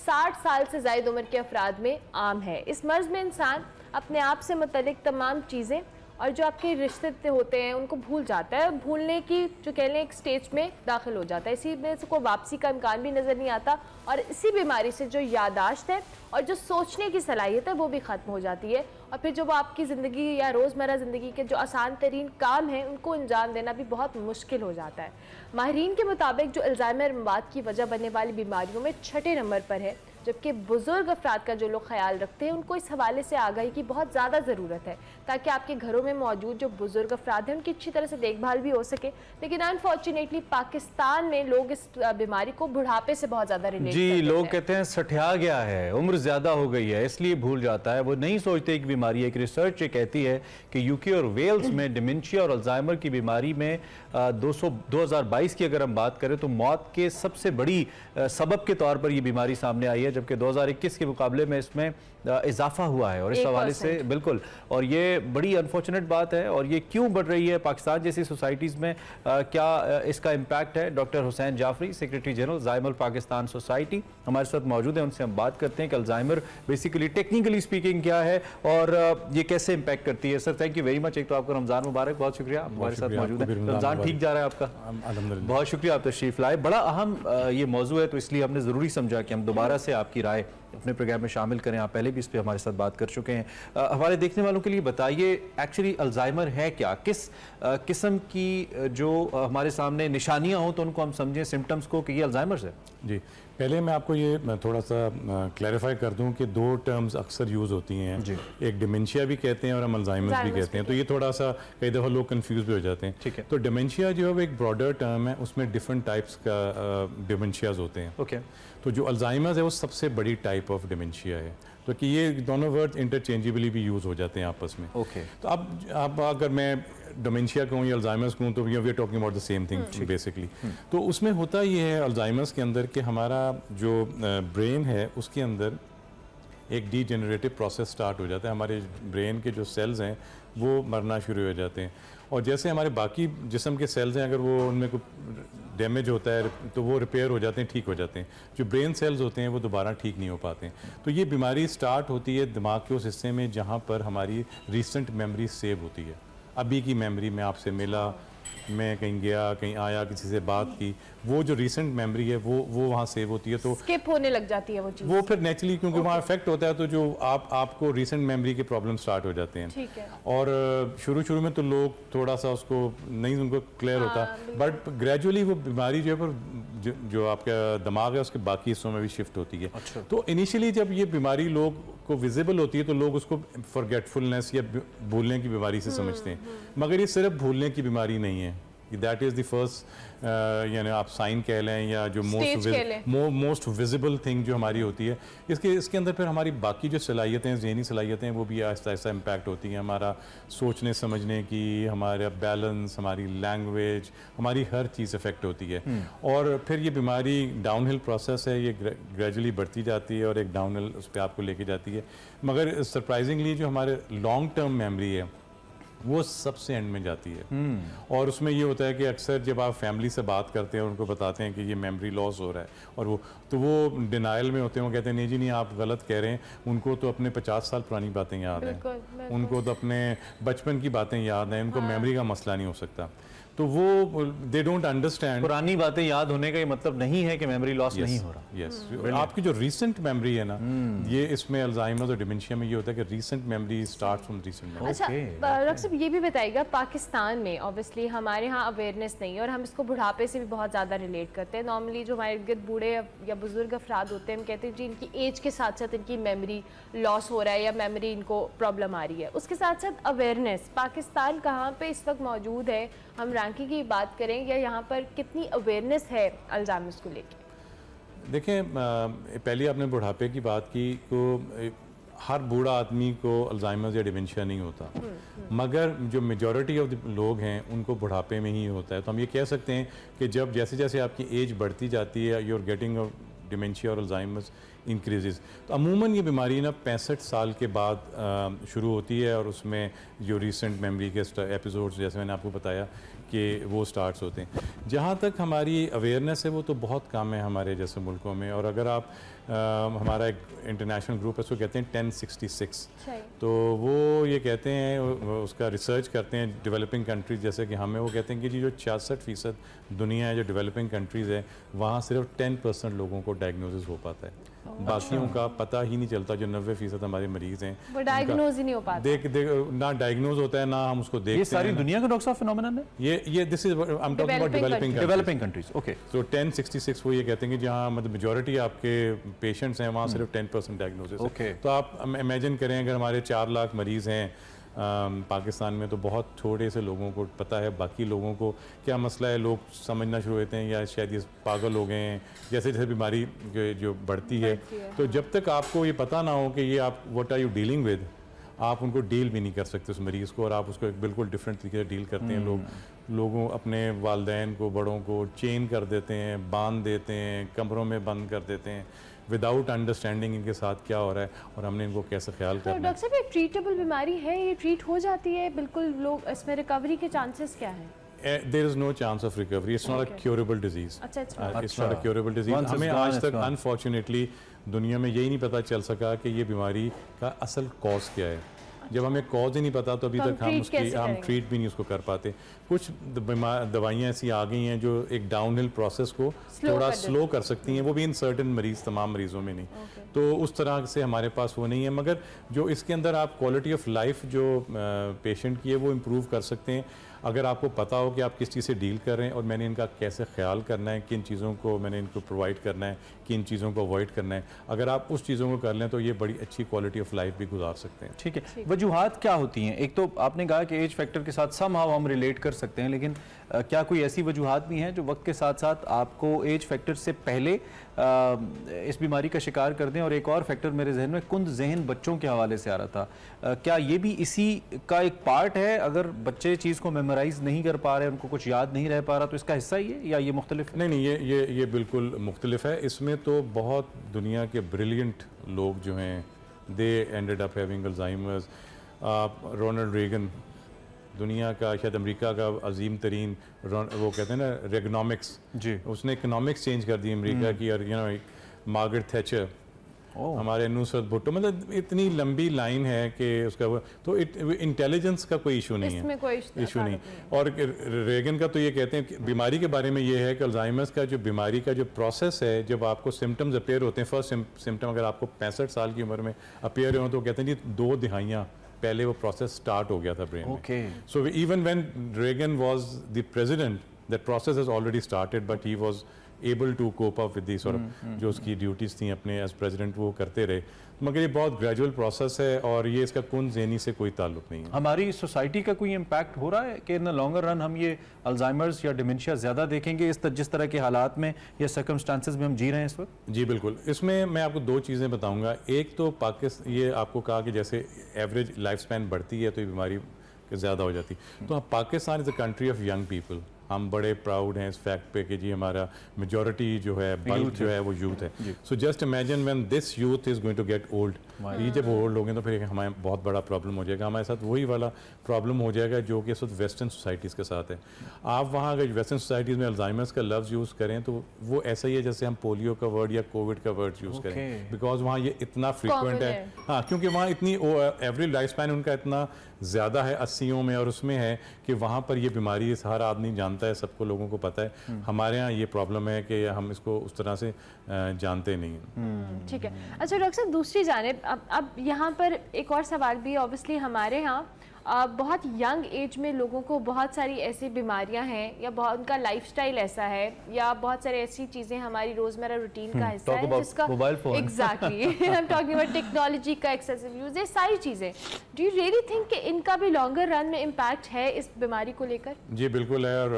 60 سال سے زائد عمر کے افراد میں عام ہے. اس مرض میں انسان اپنے آپ سے متعلق تمام چیزیں اور جو آپ کے رشتے ہوتے ہیں ان کو بھول جاتا ہے. بھولنے کی جو کہہ لیں ایک سٹیج میں داخل ہو جاتا ہے. اسی میں سے کوئی واپسی کا امکان بھی نظر نہیں آتا اور اسی بیماری سے جو یادداشت ہے اور جو سوچنے کی صلاحیت ہے وہ بھی ختم ہو جاتی ہے. اور پھر جو وہ آپ کی زندگی یا روزمرہ زندگی کے جو آسان ترین کام ہیں ان کو انجام دینا بھی بہت مشکل ہو جاتا ہے. ماہرین کے مطابق جو الزائمر مواد کی وجہ بننے والی بیماریوں میں 6 نمبر پر ہے جبکہ بزرگ افراد کا جو لوگ خیال رکھتے ہیں ان کو اس حوالے سے آگاہی کی بہت زیادہ ضرورت ہے تاکہ آپ کے گھروں میں موجود جو بزرگ افراد ہیں ان کی اچھی طرح سے دیکھ بھال بھی ہو سکے. لیکن انفارچونیٹلی پاکستان میں لوگ اس بیماری کو بڑھاپے سے بہت زیادہ ریلیٹ کرتے ہیں. لوگ کہتے ہیں سٹھیا گیا ہے, عمر زیادہ ہو گئی ہے اس لیے بھول جاتا ہے. وہ نہیں سوچتے ایک بیماری ہے. ایک ریسرچ یہ کہتی ہے کہ یوکے اور ویلز میں ڈیمنشیا اور الزائمر کی بیماری میں 2022 کی اگر ہم بات کریں تو موت کے سب سے بڑی سبب کے طور پر یہ بیماری سامنے آئی ہے جبکہ 2021 کے مقابلے میں اس میں اضافہ ہوا ہے. اور اس حوالے سے بالکل اور یہ بڑی انفارچونیٹ بات ہے. اور یہ کیوں بڑھ رہی ہے پاکستان جیسی سوسائٹیز میں, کیا اس کا امپیکٹ ہے؟ Doctor Hussain Jafri secretary general Alzheimer Pakistan society ہمارے ساتھ موجود ہیں. ان سے ہم بات کرتے ہیں کہ الزائمر بیسیکلی ٹیکنیکلی سپیکنگ کیا ہے اور یہ کیسے امپیکٹ کرتی ہے. سر تھینک یو ویری مچ. ایک تو آپ کو رمضان مبارک, بہت شکریہ ہمارے ساتھ موجود ہیں. رمضان ٹھیک جا رہا ہے آپ کا؟ بہت شکریہ آپ تشریف لائے. بڑا اہم یہ موضوع ہے تو اس لیے ہم نے ضروری سمجھا کہ ہم دوبارہ سے آپ کی رائے اپنے پروگرام میں شامل کریں. آپ پہلے بھی اس پہ ہمارے ساتھ بات کر چکے ہیں. ہمارے دیکھنے والوں کے لیے بتائیے ایکچولی الزائمر ہے کیا؟ کس قسم کی جو ہمارے سامنے نشانیاں ہوں تو ان کو ہم سمجھیں سمٹمز کو کہ یہ الزائمر ہے؟ جی پہلے میں آپ کو یہ تھوڑا سا کلیریفائی کر دوں کہ 2 ٹرمز اکثر یوز ہوتی ہیں. ایک ڈیمنشیا بھی کہتے ہیں اور ہم الزائمر بھی کہتے ہیں. تو یہ تھوڑا سا کئی دفعہ لوگ کنفیوز بھی ہو جاتے ہیں. تو ڈیمنشیا جو ہے وہ ایک براڈر ٹرم ہے, اس میں ڈفرنٹ ٹائپس کا ڈیمنشیاز ہوتے ہیں. تو جو الزائمرز ہے وہ سب سے بڑی ٹائپ آف ڈیمنشیا ہے. تو کہ یہ دونوں ورڈ انٹرچینجبلی بھی یوز ہو جاتے ہیں آپس میں. تو اب اگر میں ڈومینشیا کہوں یا الزائمرز کہوں تو we are talking about the same thing basically. تو اس میں ہوتا یہ ہے الزائمرز کے اندر کہ ہمارا جو برین ہے اس کے اندر ایک ڈی جنریٹو پروسیس سٹارٹ ہو جاتا ہے. ہمارے برین کے جو سیلز ہیں وہ مرنا شروع ہو جاتے ہیں اور جیسے ہمارے باقی جسم کے سیلز ہیں اگر وہ ان میں کوئی ڈیمیج ہوتا ہے تو وہ ریپیئر ہو جاتے ہیں, ٹھیک ہو جاتے ہیں. جو برین سیلز ہوتے ہیں وہ دوبارہ ٹھیک نہیں ہو پاتے ہیں. تو یہ بیماری سٹارٹ ہوتی ہے دماغ کے اس حصے میں جہاں پر ہماری ریسنٹ میموری سیو ہوتی ہے. ابھی کی میموری میں آپ سے ملا, میں کہیں گیا, کہیں آیا, کسی سے بات کی, وہ جو ریسنٹ میموری ہے وہ وہاں سیو ہوتی ہے. تو اسکپ ہونے لگ جاتی ہے وہ چیز, وہ پھر نیچرلی کیونکہ وہاں افیکٹ ہوتا ہے تو جو آپ کو ریسنٹ میموری کے پرابلم سٹارٹ ہو جاتے ہیں. اور شروع میں تو لوگ تھوڑا سا اس کو نہیں ان کو کلیئر ہوتا, بٹ گریجولی وہ بیماری جو ہے جو آپ کا دماغ ہے اس کے باقی حصوں میں بھی شفٹ ہوتی ہے. تو انیشلی جب یہ بیماری لوگ کو ویزیبل ہوتی ہے تو لوگ اس کو فارگیٹفلنس یا بھولنے کی بیماری سے سمجھتے ہیں, مگر یہ صرف بھولنے کی بیماری نہیں ہے. دیٹ از دی فرسٹ یعنی آپ سائن کہہ لیں یا جو موسٹ ویزیبل تھنگ جو ہماری ہوتی ہے. اس کے اندر پھر ہماری باقی جو صلاحیتیں, ذہنی صلاحیتیں, وہ بھی آہستہ آہستہ امپیکٹ ہوتی ہیں. ہمارا سوچنے سمجھنے کی, ہمارا بیلنس, ہماری لینگویج, ہماری ہر چیز افیکٹ ہوتی ہے. اور پھر یہ بیماری ڈاؤن ہل پروسیس ہے, یہ گریجولی بڑھتی جاتی ہے اور ایک ڈاؤن ہل اس پہ آپ کو لے کے جاتی ہے. مگر سرپرائزنگلی جو ہمارے لانگ ٹرم میموری ہے وہ سب سے اینڈ میں جاتی ہے. اور اس میں یہ ہوتا ہے کہ اکثر جب آپ فیملی سے بات کرتے ہیں ان کو بتاتے ہیں کہ یہ میموری لاس ہو رہا ہے اور وہ ڈینائل میں ہوتے ہیں. وہ کہتے ہیں نہیں جی نہیں آپ غلط کہہ رہے ہیں, ان کو تو اپنے 50 سال پرانی باتیں یاد ہیں, ان کو تو اپنے بچپن کی باتیں یاد ہیں, ان کو میموری کا مسئلہ نہیں ہو سکتا. تو وہ دے ڈونٹ انڈرسٹینڈ. پرانی باتیں یاد ہونے کا یہ مطلب نہیں ہے کہ میموری لاس نہیں ہو رہا. یس, آپ کی جو ریسنٹ میموری ہے نا, یہ اس میں الزائمر اور ڈیمنشیا میں یہ ہوتا ہے کہ recent memory start from recent memory. اچھا ڈاکٹر صاحب یہ بھی بتائیے گا, پاکستان میں اوبیسلی ہمارے ہاں اویئرنیس نہیں ہے اور ہم اس کو بڑھاپے سے بھی بہت زیادہ ریلیٹ کرتے ہیں. نارملی جو ہمارے ارد بوڑھے یا بزرگ افراد ہوتے ہیں ہم کہتے ہیں جی ان کی ایج کے ساتھ ساتھ ان کی میموری لاس ہو رہا ہے یا میموری ان کو پرابلم آ رہی ہے. اس کے ساتھ ساتھ اویئرنیس پاکستان کہاں پہ اس وقت موجود ہے, ہم رینکنگ کی بات کریں یا یہاں پر کتنی اویئرنیس ہے الزائمرز کو لے کے؟ دیکھیں پہلے آپ نے بڑھاپے کی بات کی, تو ہر بوڑھا آدمی کو الزائمرز یا ڈیمنشیا نہیں ہوتا, مگر جو میجورٹی آف لوگ ہیں ان کو بڑھاپے میں ہی ہوتا ہے. تو ہم یہ کہہ سکتے ہیں کہ جب جیسے جیسے آپ کی ایج بڑھتی جاتی ہے یو آر گیٹنگ ڈیمنشیا اور الزائمرز انکریزز. تو عموماً یہ بیماری نا 65 سال کے بعد شروع ہوتی ہے اور اس میں جو ریسنٹ میموری کے ایپیسوڈز جیسے میں نے آپ کو بتایا کہ وہ سٹارٹس ہوتے ہیں. جہاں تک ہماری اویئرنیس ہے وہ تو بہت کم ہے ہمارے جیسے ملکوں میں. اور اگر آپ ہمارا ایک انٹرنیشنل گروپ ہے اس کو کہتے ہیں 1066, تو وہ یہ کہتے ہیں اس کا ریسرچ کرتے ہیں ڈیولپنگ کنٹریز جیسے کہ ہمیں, وہ کہتے ہیں کہ جی جو 66% دنیا ہے جو ڈیولپنگ کنٹریز ہے وہاں صرف 10% لوگوں کو ڈائگنوزز ہو پاتا ہے, باقیوں کا پتہ ہی نہیں چلتا. جو 90% ہمارے مریض ہیں وہ ڈائگنوز ہی نہیں ہو پاتا, نہ ڈائگنوز ہوتا ہے نہ ہم اس کو دیکھتے ہیں. یہ ساری دنیا کا ڈاکٹر صاحب فینومینن ہے یہ this is I am talking about developing countries. Okay, تو 1066 وہ یہ کہتے ہیں کہ جہاں مطلب میجورٹی آپ کے پیشنٹس ہیں وہاں صرف 10% ڈائگنوزز ہے. تو آپ امیجن کریں اگر ہمارے 4 لاکھ مریض ہیں پاکستان میں, تو بہت تھوڑے سے لوگوں کو پتہ ہے باقی لوگوں کو کیا مسئلہ ہے. لوگ سمجھنا شروع ہوتے ہیں یا شاید یہ پاگل ہو گئے ہیں جیسے جیسے بیماری جو بڑھتی ہے. تو جب تک آپ کو یہ پتہ نہ ہو کہ یہ آپ what are you dealing with, آپ ان کو ڈیل بھی نہیں کر سکتے اس مریض کو, اور آپ اس کو ایک بالکل ڈفرینٹ طریقے سے ڈیل کرتے ہیں. لوگوں اپنے والدین کو بڑوں کو چین کر دیتے ہیں, باندھ دیتے ہیں, کمروں میں بند کر دیتے ہیں وداؤٹ انڈرسٹینڈنگ ان کے ساتھ کیا ہو رہا ہے اور ہم نے ان کو کیسے خیال کرنا ہے. ڈاکٹر صاحب یہ ٹریٹیبل بیماری ہے, یہ ٹریٹ ہو جاتی ہے بالکل, لوگ اس میں ریکوری کے چانسز کیا ہیں؟ There is no chance of recovery. It's not a curable disease. It's not a curable disease. ہمیں آج تک unfortunately دنیا میں یہی نہیں پتہ چل سکا کہ یہ بیماری کا اصل کاز کیا ہے. جب ہمیں کاز ہی نہیں پتا تو ابھی تک ہم ٹریٹ بھی نہیں اس کو کر پاتے. کچھ دوائیاں ایسی آ گئی ہیں جو ایک ڈاؤن ہل پروسیس کو تھوڑا سلو کر سکتی ہیں, وہ بھی ان سرٹن مریض, تمام مریضوں میں نہیں. تو اس طرح سے ہمارے پاس وہ نہیں ہے, مگر جو اس کے اندر آپ کوالٹی آف لائف جو پیشنٹ کی ہے وہ امپروو کر سکتے ہیں اگر آپ کو پتہ ہو کہ آپ کس چیز سے ڈیل کر رہے ہیں اور میں نے ان کا کیسے خیال کرنا ہے, کن چیزوں کو میں نے ان کو پرووائڈ کرنا ہے, کن چیزوں کو اوائڈ کرنا ہے. اگر آپ اس چیزوں کو کر لیں تو یہ بڑی اچھی کوالٹی آف لائف بھی گزار سکتے ہیں. ٹھیک ہے, وجوہات کیا ہوتی ہیں؟ ایک تو آپ نے کہا کہ ایج فیکٹر کے ساتھ سم ہاؤ ہم ریلیٹ کر سکتے ہیں, لیکن کیا کوئی ایسی وجوہات بھی ہیں جو وقت کے ساتھ ساتھ آپ کو ایج فیکٹر سے پہلے اس بیماری کا شکار کر دیں؟ اور ایک اور فیکٹر میرے ذہن میں کند ذہن بچوں کے حوالے سے آ رہا تھا, کیا یہ بھی اسی کا ایک پارٹ ہے؟ اگر بچے چیز کو میمورائز نہیں کر پا رہے, ان کو کچھ یاد نہیں رہ پا رہا, تو اس کا حصہ ہی ہے یا یہ مختلف ہے؟ نہیں, یہ بالکل مختلف ہے. اس میں تو بہت دنیا کے بریلینٹ لوگ جو ہیں they ended up having Alzheimer's. Ronald Reagan دنیا کا شاید امریکہ کا عظیم ترین وہ کہتے ہیں نا ریگنامکس, جی, اس نے اکنامکس چینج کر دی امریکہ کی. اور مارگریٹ تھیچر, ہمارے نصرت بھٹو, مطلب اتنی لمبی لائن ہے کہ اس کا تو انٹیلیجنس کا کوئی ایشو نہیں ہے, ایشو نہیں. اور ریگن کا تو یہ کہتے ہیں بیماری کے بارے میں یہ ہے کہ الزائمرز کا جو بیماری کا جو پروسیس ہے, جب آپ کو سمٹمز اپیئر ہوتے ہیں, فرسٹ سمٹم اگر آپ کو 65 سال کی عمر میں اپیئر ہوں تو کہتے ہیں جی 2 دہائیاں پہلے وہ پروسیس سٹارٹ ہو گیا تھا برین میں. So even when Reagan was the president that process has already started, but he was able to cope up with this, اور جو اس کی ڈیوٹیز تھیں اپنے ایز پریزیڈنٹ وہ کرتے رہے. مگر یہ بہت گریجول پروسیس ہے اور یہ اس کا کن ذہنی سے کوئی تعلق نہیں ہے. ہماری سوسائٹی کا کوئی امپیکٹ ہو رہا ہے کہ ان لانگر رن ہم یہ الزائمرز یا ڈیمنشیا زیادہ دیکھیں گے جس طرح کے حالات میں یا سرکمسٹانسز میں ہم جی رہے ہیں اس وقت؟ جی بالکل. اس میں آپ کو 2 چیزیں بتاؤں گا. ایک تو یہ آپ کو کہا کہ جیسے ایوریج لائف سپین بڑھتی ہے تو یہ بیماری زیادہ ہو جاتی. تو Pakistan is a country of young people, ہم بڑے پراؤڈ ہیں اس فیکٹ پہ کہ جی ہمارا میجورٹی جو ہے بلک جو ہے وہ یوتھ ہے. So just imagine when this youth is going to get old, یہ جب اولڈ ہو گے تو پھر ہمیں بہت بڑا پرابلم ہو جائے گا. ہمارے ساتھ وہی والا پرابلم ہو جائے گا جو کہ اس وقت ویسٹرن سوسائٹیز کے ساتھ ہے. آپ وہاں اگر ویسٹرن سوسائٹیز میں الزائمرز کا لفظ یوز کریں تو وہ ایسا ہی ہے جیسے ہم پولیو کا ورڈ یا کووڈ کا ورڈ یوز کریں, بیکاز وہاں یہ اتنا فریکوینٹ ہے. ہاں, کیونکہ وہاں اتنی ایوریج لائف اسپین ان کا اتنا زیادہ ہے 80 میں اور اس میں ہے کہ وہاں پر یہ بیماری ہر آدمی جانتا ہے, سب کو لوگوں کو پتہ ہے. ہمارے ہاں یہ پرابلم ہے کہ ہم اس کو اس طرح سے جانتے نہیں ہیں. ٹھیک ہے. اچھا ڈاکٹر صاحب, دوسری جانب اب یہاں پر ایک اور سوال بھی, اوبیسلی ہمارے ہاں بہت ینگ ایج میں لوگوں کو بہت ساری ایسی بیماریاں ہیں یا بہت ان کا لائف سٹائل ایسا ہے یا بہت ساری ایسی چیزیں ہماری روزمرہ روٹین کا حصہ ہے جس کا exactly I am talking about technology کا ایکسیسو یوز, یہ ساری چیزیں, ڈو یو ریئلی تھنک کہ ان کا بھی لانگر رن میں امپیکٹ ہے اس بیماری کو لے کر؟ جی بالکل ہے, اور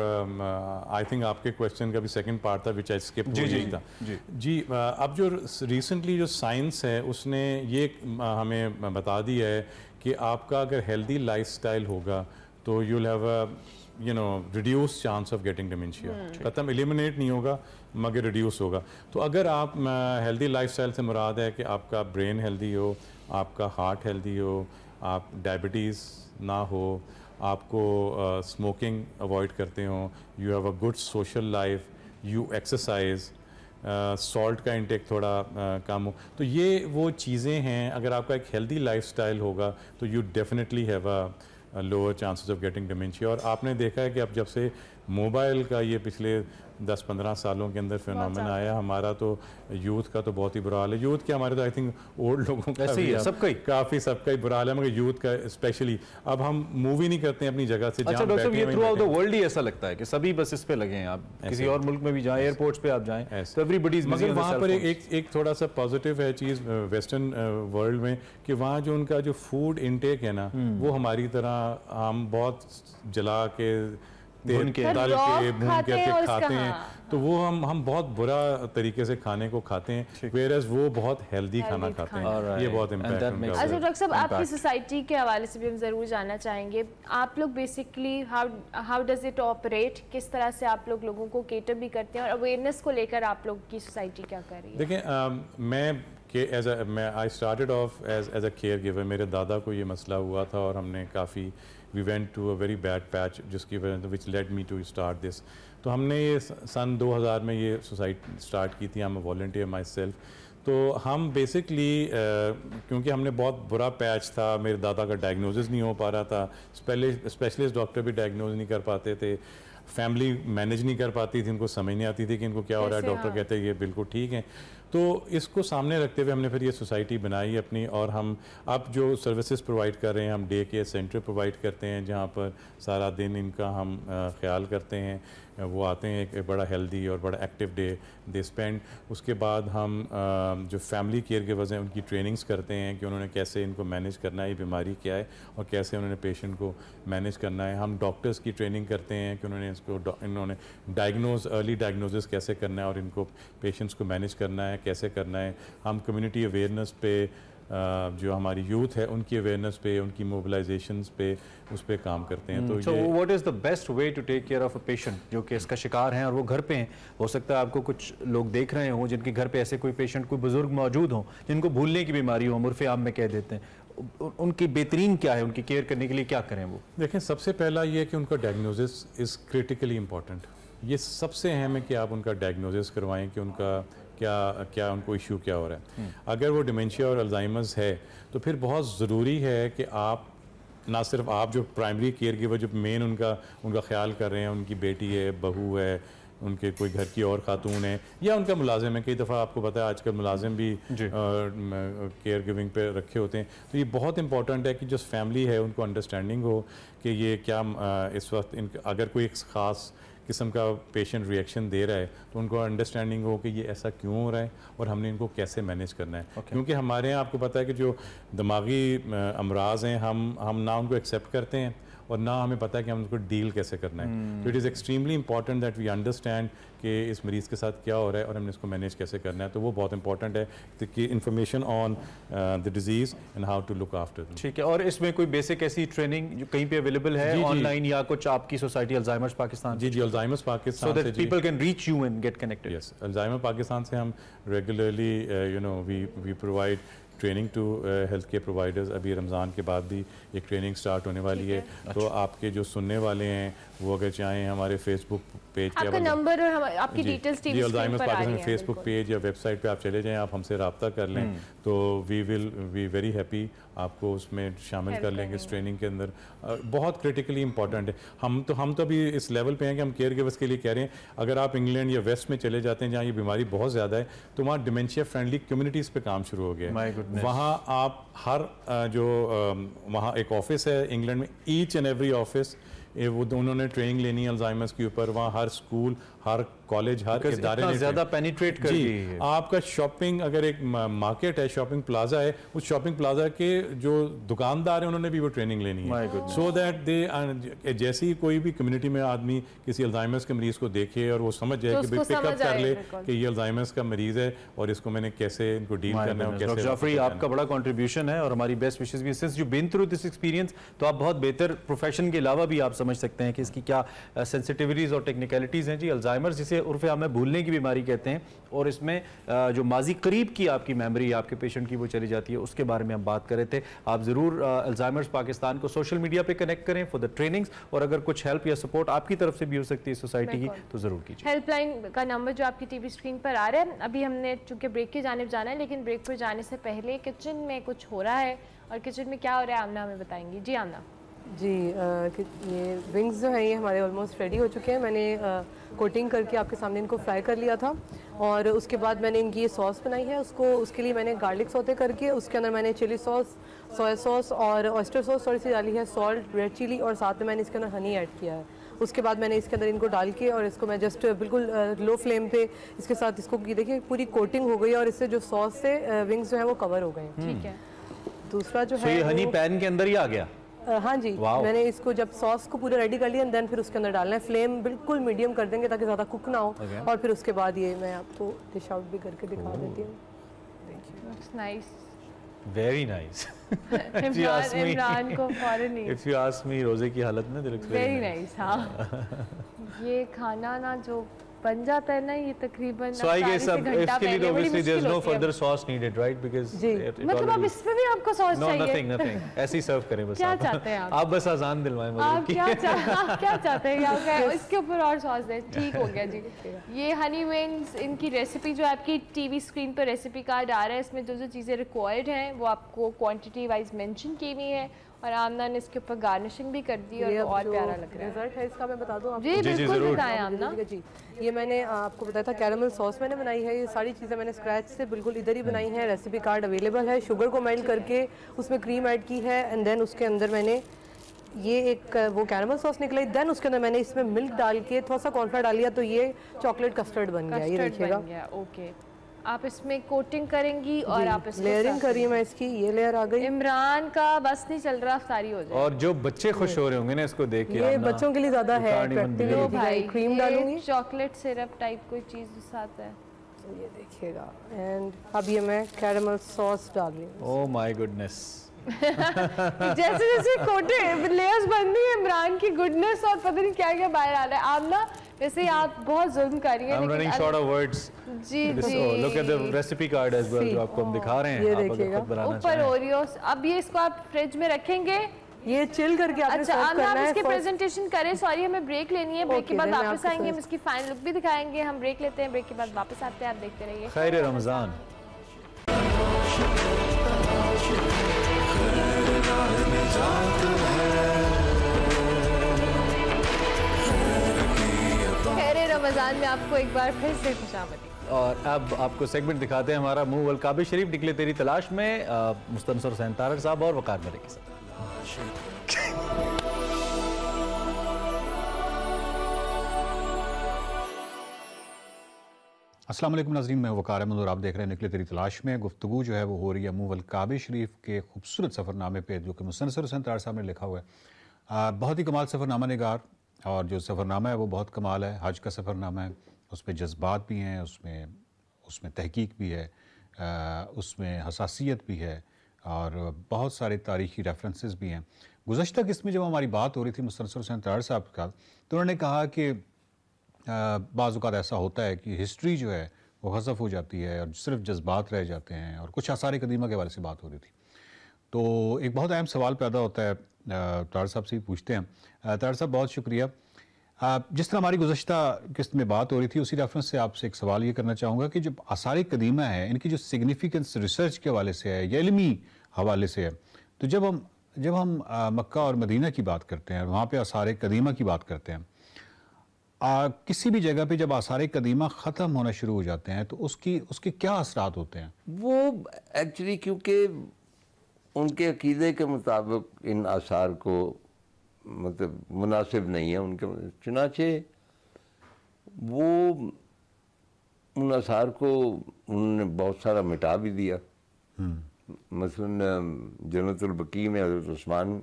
آئی تھنک آپ کے کویشچن کا بھی سیکنڈ پارٹ تھا وچ آئی اسکپ ہو گیا تھا. جی اب جو ریسنٹلی جو سائنس ہے اس نے یہ ہمیں بتا دیا ہے کہ آپ کا اگر ہیلدی لائف سٹائل ہوگا تو you will have a reduce chance of getting ڈیمینشیا. ختم ایلیمنیٹ نہیں ہوگا مگر ریڈیوس ہوگا. تو اگر آپ ہیلدی لائف سٹائل سے مراد ہے کہ آپ کا برین ہیلدی ہو, آپ کا ہارٹ ہیلدی ہو, آپ ڈائبٹیز نہ ہو, آپ کو اسموکنگ اوائڈ کرتے ہوں, you have a good social life, you exercise, salt کا انٹیک تھوڑا کم ہو, تو یہ وہ چیزیں ہیں. اگر آپ کا ایک ہیلدی لائف سٹائل ہوگا تو you definitely have a lower chances of getting ڈیمینشیا. اور آپ نے دیکھا ہے کہ اب جب سے موبائل کا یہ پچھلے 10-15 سالوں کے اندر فینومین آیا, ہمارا تو یوتھ کا تو بہت ہی برا حال ہے. یوتھ کے ہمارے تو آئی تھنک اولڈ لوگوں کا کافی سب کا ہی برا حال ہے, مگر یوتھ کا اسپیشلی. اب ہم مووی نہیں کرتے ہیں اپنی جگہ سے. اچھا ڈاکٹر صاحب, یہ تھرو آؤٹ دا ورلڈ ہی ایسا لگتا ہے کہ سبھی بس اس پہ لگے ہیں. آپ کسی اور ملک میں بھی جائیں, ایئرپورٹس پہ آپ جائیں تو ایوری بڈی از, مگر وہاں پر ایک تھوڑا سا پازیٹیو ہے چیز ویسٹرن ورلڈ میں کہ وہاں جو ان کا جو فوڈ انٹیک ہے نا وہ ہماری طرح ہم بہت جلا کے تیل کے تل کے بھون کے کھاتے ہیں, تو وہ ہم بہت برا طریقے سے کھانے کو کھاتے ہیں, ویئرز وہ بہت ہیلدی کھانا کھاتے ہیں. یہ بہت امپیکٹ. اچھا ڈاکٹر صاحب, آپ کی سوسائٹی کے حوالے سے بھی ہم ضرور جاننا چاہیں گے, آپ لوگ basically how does it operate, کس طرح سے آپ لوگ لوگوں کو کیٹر بھی کرتے ہیں, اور اویئرنیس کو لے کر آپ لوگ کی سوسائٹی کیا کر رہی ہے؟ دیکھیں میں I started off as a care giver. میرے دادا کو یہ مسئلہ ہوا تھا اور ہم نے کافی we went to a very bad patch جس کی وجہ سے which led me to start this. تو ہم نے یہ سن 2000 میں یہ سوسائٹی اسٹارٹ کی تھی. I'm a volunteer myself. تو ہم بیسکلی کیونکہ ہم نے بہت برا پیچ تھا, میرے دادا کا ڈائگنوزس نہیں ہو پا رہا تھا, اسپیشلسٹ ڈاکٹر بھی ڈائگنوز نہیں کر پاتے تھے, فیملی مینیج نہیں کر پاتی تھی, ان کو سمجھ نہیں آتی تھی کہ ان کو کیا ہو رہا ہے. ڈاکٹر کہتے ہیں یہ بالکل ٹھیک ہیں. تو اس کو سامنے رکھتے ہوئے ہم نے پھر یہ سوسائٹی بنائی اپنی, اور ہم اب جو سروسز پرووائڈ کر رہے ہیں, ہم ڈے کیئر سینٹر پرووائڈ کرتے ہیں جہاں پر سارا دن ان کا ہم خیال کرتے ہیں. وہ آتے ہیں, ایک بڑا ہیلدی اور بڑا ایکٹیو ڈے دے اسپینڈ. اس کے بعد ہم جو فیملی کیئر گیورز ہیں ان کی ٹریننگز کرتے ہیں کہ انہوں نے کیسے ان کو مینیج کرنا ہے, یہ بیماری کیا ہے اور کیسے انہوں نے پیشنٹ کو مینیج کرنا ہے. ہم ڈاکٹرز کی ٹریننگ کرتے ہیں کہ انہوں نے ارلی ڈائگنوزس کیسے کرنا ہے اور ان کو پیشنٹس کو مینیج کرنا ہے, کیسے کرنا ہے. ہم کمیونٹی اویئرنیس پہ, جو ہماری یوتھ ہے ان کی اویئرنیس پہ, ان کی موبلائزیشنز پہ, اس پہ کام کرتے ہیں. تو what is the best way to take care of a patient جو کہ اس کا شکار ہیں اور وہ گھر پہ ہیں؟ ہو سکتا ہے آپ کو کچھ لوگ دیکھ رہے ہوں جن کے گھر پہ ایسے کوئی پیشنٹ, کوئی بزرگ موجود ہوں جن کو بھولنے کی بیماری ہو, ہم عرف عام میں کہہ دیتے ہیں, ان کی بہترین کیا ہے, ان کی کیئر کرنے کے لیے کیا کریں؟ وہ دیکھیں, سب سے پہلا یہ کہ ان کا ڈائگنوزس از کریٹیکلی امپورٹنٹ. یہ سب سے اہم ہے کہ آپ ان کا ڈائگنوزس کروائیں کہ ان کا کیا ان کو ایشو کیا ہو رہا ہے. اگر وہ ڈیمینشیا اور الزائمرز ہے تو پھر بہت ضروری ہے کہ آپ نہ صرف آپ جو پرائمری کیئر گیور جو مین ان کا خیال کر رہے ہیں, ان کی بیٹی ہے, بہو ہے, ان کے کوئی گھر کی اور خاتون ہے یا ان کا ملازم ہے. کئی دفعہ آپ کو پتہ ہے آج کل ملازم بھی کیئر گیونگ پہ رکھے ہوتے ہیں. تو یہ بہت امپورٹنٹ ہے کہ جو فیملی ہے ان کو انڈرسٹینڈنگ ہو کہ یہ کیا اس وقت اگر کوئی ایک خاص قسم کا پیشنٹ ریئیکشن دے رہا ہے تو ان کو انڈرسٹینڈنگ ہو کہ یہ ایسا کیوں ہو رہا ہے اور ہم نے ان کو کیسے مینیج کرنا ہے. کیونکہ ہمارے یہاں آپ کو پتہ ہے کہ جو دماغی امراض ہیں ہم نہ ان کو ایکسیپٹ کرتے ہیں اور نہ ہمیں پتہ ہے کہ ہم اس کو ڈیل کیسے کرنا ہے. تو it is extremely important that we understand کہ اس مریض کے ساتھ کیا ہو رہا ہے اور ہم نے اس کو مینیج کیسے کرنا ہے. تو وہ بہت امپورٹنٹ ہے کہ information on the disease and how to look after. ٹھیک ہے. اور اس میں کوئی بیسک ایسی ٹریننگ جو کہیں پہ اویلیبل ہے آن لائن یا کچھ آپ کی سوسائٹی الزائمرز پاکستان؟ جی Alzheimer's Pakistan so that people can reach you and get connected. Yes, Alzheimer Pakistan سے ہم regularly we provide training to health care providers. ابھی رمضان کے بعد بھی ایک ٹریننگ سٹارٹ ہونے والی ہے. تو آپ کے جو سننے والے ہیں وہ اگر چاہیں ہمارے فیس بک پیج آپ کا نمبر اور آپ کی ڈیٹیلز ٹی وی اسکرین پر آ رہی ہیں. فیس بک پیج یا ویب سائٹ پہ آپ چلے جائیں, آپ ہم سے رابطہ کر لیں تو وی ول بی ویری ہیپی آپ کو اس میں شامل کر لیں گے اس ٹریننگ کے اندر. بہت کریٹیکلی امپورٹنٹ ہے. ہم تو ابھی اس لیول پہ ہیں کہ ہم کیئر گیورس کے لیے کہہ رہے ہیں اگر آپ انگلینڈ یا ویسٹ میں چلے جاتے ہیں جہاں یہ بیماری بہت زیادہ ہے تو وہاں ڈیمینشیا فرینڈلی کمیونٹیز پہ کام شروع ہو گیا ہے. وہاں آپ ہر جو وہاں ایک آفس ہے انگلینڈ میں, ایچ اینڈ ایوری آفس وہ انہوں نے ٹریننگ لینی ہے الزائمرز کے اوپر. وہاں ہر اسکول, ہر کالج, ہر ادارے نے زیادہ پینیٹریٹ کر دی ہے. آپ کا شاپنگ اگر ایک مارکیٹ ہے, شاپنگ پلازا ہے, اس شاپنگ پلازا کے جو دکاندار ہیں انہوں نے بھی وہ ٹریننگ لینی ہے. سو دیٹ دے جیسے ہی کوئی بھی کمیونٹی میں آدمی کسی الزائمرز کے مریض کو دیکھے اور وہ سمجھ جائے کہ پک اپ کر لے کہ یہ الزائمرز کا مریض ہے اور اس کو میں نے کیسے ان کو ڈیل کرنا ہے. ڈاکٹر جعفری آپ کا بڑا کنٹریبیوشن ہے اور ہماری بیسٹ وشز بھی. Since you been through this experience تو آپ بہت بہتر پروفیشن کے علاوہ بھی آپ سمجھ سکتے ہیں کہ اس کی کیا سینسٹیوٹیز اور ٹیکنیکلٹیز ہیں. جی الزائمرز جسے عرف عام میں بھولنے کی بیماری کہتے ہیں اور اس میں جو ماضی قریب کی آپ کی میموری آپ کے پیشنٹ کی وہ چلی جاتی ہے, اس کے بارے میں ہم بات کر رہے تھے. آپ ضرور الزائمرز پاکستان کو سوشل میڈیا پہ کنیکٹ کریں فار دا ٹریننگز, اور اگر کچھ ہیلپ یا سپورٹ آپ کی طرف سے بھی ہو سکتی ہے سوسائٹی کی تو ضرور کیجیے. ہیلپ لائن کا نمبر جو آپ کی ٹی وی اسکرین پر آ رہا ہے. ابھی ہم نے چونکہ بریک کی جانب جانا ہے, لیکن بریک پر جانے سے پہلے کچن میں کچھ ہو رہا ہے اور کچن میں کیا ہو رہا ہے آمنہ ہمیں بتائیں گی. جی آمنہ. جی یہ ونگز جو ہیں یہ ہمارے آلموسٹ ریڈی ہو چکے ہیں. میں نے کوٹنگ کر کے آپ کے سامنے ان کو فرائی کر لیا تھا اور اس کے بعد میں نے ان کی یہ سوس بنائی ہے. اس کے لیے میں نے گارلک سوتے کر کے اس کے اندر میں نے چلی سوس, سویا سوس اور آئسٹر سوس تھوڑی سی ڈالی ہے, سالٹ, ریڈ چلی, اور ساتھ میں نے اس کے اندر ہنی ایڈ کیا ہے. اس کے بعد میں نے اس کے اندر ان کو ڈال کے اور اس کو میں جسٹ بالکل لو فلیم پہ اس کے ساتھ اس کو دیکھیں پوری کوٹنگ ہو گئی اور اس سے جو سوس سے ونگز جو ہیں وہ کور ہو گئے ہیں. ٹھیک ہے. دوسرا جو ہے یہ ہنی پین کے اندر ہی آ گیا. ہاں جی, میں نے اس کو جب سوس کو پورا ریڈی کر لیا دین پھر اس کے اندر ڈالنا ہے. فلیم بالکل میڈیم کر دیں گے تاکہ زیادہ کوک نہ ہو, اور پھر اس کے بعد یہ میں آپ کو ڈش آؤٹ بھی کر کے دکھا دیتی ہوں. Very nice. عمران کو فوراً ہی اف یو آسک می روزے کی حالت میں ویری نائس. ہاں یہ کھانا نا جو بن جاتا ہے نا یہ تقریباً so I guess اس کے لیے obviously there's no further sauce needed right because مطلب اب اس میں بھی آپ کو سوس چاہیے. no nothing ایسے ہی سرو کریں بس. کیا چاہتے ہیں آپ بس آسان دلوائیں آپ کیا چاہتے ہیں اس کے اوپر اور سوس دیں. ٹھیک ہو گیا جی. یہ ہنی ونگز ان کی ریسیپی جو آپ کی ٹی وی اسکرین پر ریسیپی کارڈ آ رہا ہے, اس میں جو چیزیں ریکوائرڈ ہیں وہ آپ کو کوانٹٹی وائز مینشن کی ہوئی ہے اور آمنہ نے اس کے اوپر گارنشنگ بھی کر دی اور پیارا لگ رہا ہے. ریزلٹ ہے اس کا میں بتا دوں آپ. جی بالکل بتائیں آمنہ. جی یہ میں نے آپ کو بتایا تھا کیرمل سوس میں نے بنائی ہے. یہ ساری چیزیں میں نے اسکریچ سے بالکل ادھر ہی بنائی ہیں. ریسیپی کارڈ اویلیبل ہے. شوگر کو میلٹ کر کے اس میں کریم ایڈ کی ہے اینڈ دین اس کے اندر میں نے یہ ایک وہ کیرمل سوس نکلائی. دین اس کے اندر میں نے اس میں ملک ڈال کے تھوڑا سا کارن فلاور ڈال لیا تو یہ چاکلیٹ کسٹرڈ بن گیا. یہ دیکھیے گا. اوکے آپ اس میں کوٹنگ کریں گی اور آپ اس لیئرنگ کری میں اس کی. یہ لیئر آ گئی. عمران کا بس نہیں چل رہا افطاری ہو جائے. اور جو بچے خوش ہو رہے ہوں گے نا اس کو دیکھ کے, یہ بچوں کے لیے زیادہ ہے. کریم ڈالوں گی, چاکلیٹ سرپ ٹائپ کوئی چیز ساتھ ہے. یہ دیکھیے گا. اینڈ اب یہ میں کیرمل سوس ڈال رہی ہوں. او مائی گڈنس. جیسے جیسے کوٹے لیئرز بن رہی ہیں عمران کی گڈنس اور پتہ نہیں کیا کیا باہر آ رہا ہے. آمنہ ویسے آپ بہت ظلم کر رہی ہیں. I'm running short of words. G G. Look at the recipe card as well جو آپ کو ہم دکھا رہے ہیں. یہ دیکھیے گا. اوپر اوریوز. اب یہ اس کو آپ فریج میں رکھیں گے. یہ چل کر کے آپ نے سرو کرنا ہے. آپ اس کی پریزنٹیشن کریں. سوری ہمیں بریک لینی ہے. بریک کے بعد واپس آئیں گے, ہم اس کی فائنل لک بھی دکھائیں گے. ہم بریک لیتے ہیں, بریک کے بعد واپس آتے ہیں. آپ دیکھتے رہیے خیر رمضان. خیر رمضان میں آپ کو ایک بار پھر سے خوش آمدید. اور اب آپ کو سیگمنٹ دکھاتے ہیں ہمارا منہ والکعبہ شریف نکلے تیری تلاش میں مستنصر حسین طارق صاحب اور وقار ملک کے ساتھ. السلام علیکم ناظرین, میں وقار احمد اور آپ دیکھ رہے ہیں نکلے تیری تلاش میں. گفتگو جو ہے وہ ہو رہی ہے منہ والکعبہ شریف کے خوبصورت سفر نامے پہ جو کہ مستنصر حسین طارق صاحب نے لکھا ہوا ہے. بہت ہی کمال سفرنامہ نگار، اور جو سفرنامہ ہے وہ بہت کمال ہے، حج کا سفرنامہ ہے، اس میں جذبات بھی ہیں، اس میں تحقیق بھی ہے، اس میں حساسیت بھی ہے، اور بہت سارے تاریخی ریفرنسز بھی ہیں۔ گزشتہ قسط میں جب ہماری بات ہو رہی تھی مستنصر حسین ترار صاحب کا، تو انہوں نے کہا کہ بعض اوقات ایسا ہوتا ہے کہ ہسٹری جو ہے وہ حذف ہو جاتی ہے اور صرف جذبات رہ جاتے ہیں، اور کچھ آثار قدیمہ کے حوالے سے بات ہو رہی تھی۔ تو ایک بہت اہم سوال پیدا ہوتا ہے، ترار صاحب سے ہی پوچھتے ہیں۔ ترار صاحب بہت شکریہ۔ جس طرح ہماری گزشتہ قسط میں بات ہو رہی تھی، اسی ریفرنس سے آپ سے ایک سوال یہ کرنا چاہوں گا کہ جب آثار قدیمہ ہے، ان کی جو سگنیفیکنس ریسرچ کے حوالے سے ہے یا علمی حوالے سے ہے، تو جب ہم مکہ اور مدینہ کی بات کرتے ہیں، وہاں پہ آثار قدیمہ کی بات کرتے ہیں، کسی بھی جگہ پہ جب آثار قدیمہ ختم ہونا شروع ہو جاتے ہیں تو اس کے کیا اثرات ہوتے ہیں؟ وہ ایکچولی کیونکہ ان کے عقیدے کے مطابق ان آثار کو مطلب مناسب نہیں ہے ان کے، چنانچہ وہ ان آثار کو انہوں نے بہت سارا مٹا بھی دیا۔ مثلا جنت البقیع میں حضرت عثمان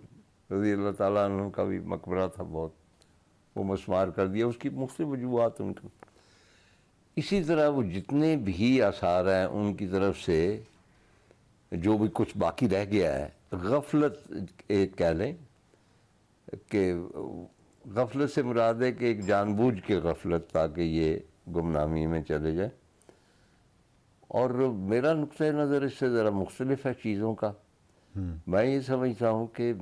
رضی اللہ تعالیٰ عنہ کا بھی مقبرہ تھا، بہت وہ مسمار کر دیا، اس کی مختلف وجوہات ان کو۔ اسی طرح وہ جتنے بھی آثار ہیں ان کی طرف سے جو بھی کچھ باقی رہ گیا ہے، غفلت ایک کہہ لیں کہ غفلت سے مراد ہے کہ ایک جان بوجھ کے غفلت تاکہ یہ گمنامی میں چلے جائے۔ اور میرا نقطۂ نظر اس سے ذرا مختلف ہے چیزوں کا۔ میں یہ سمجھتا ہوں کہ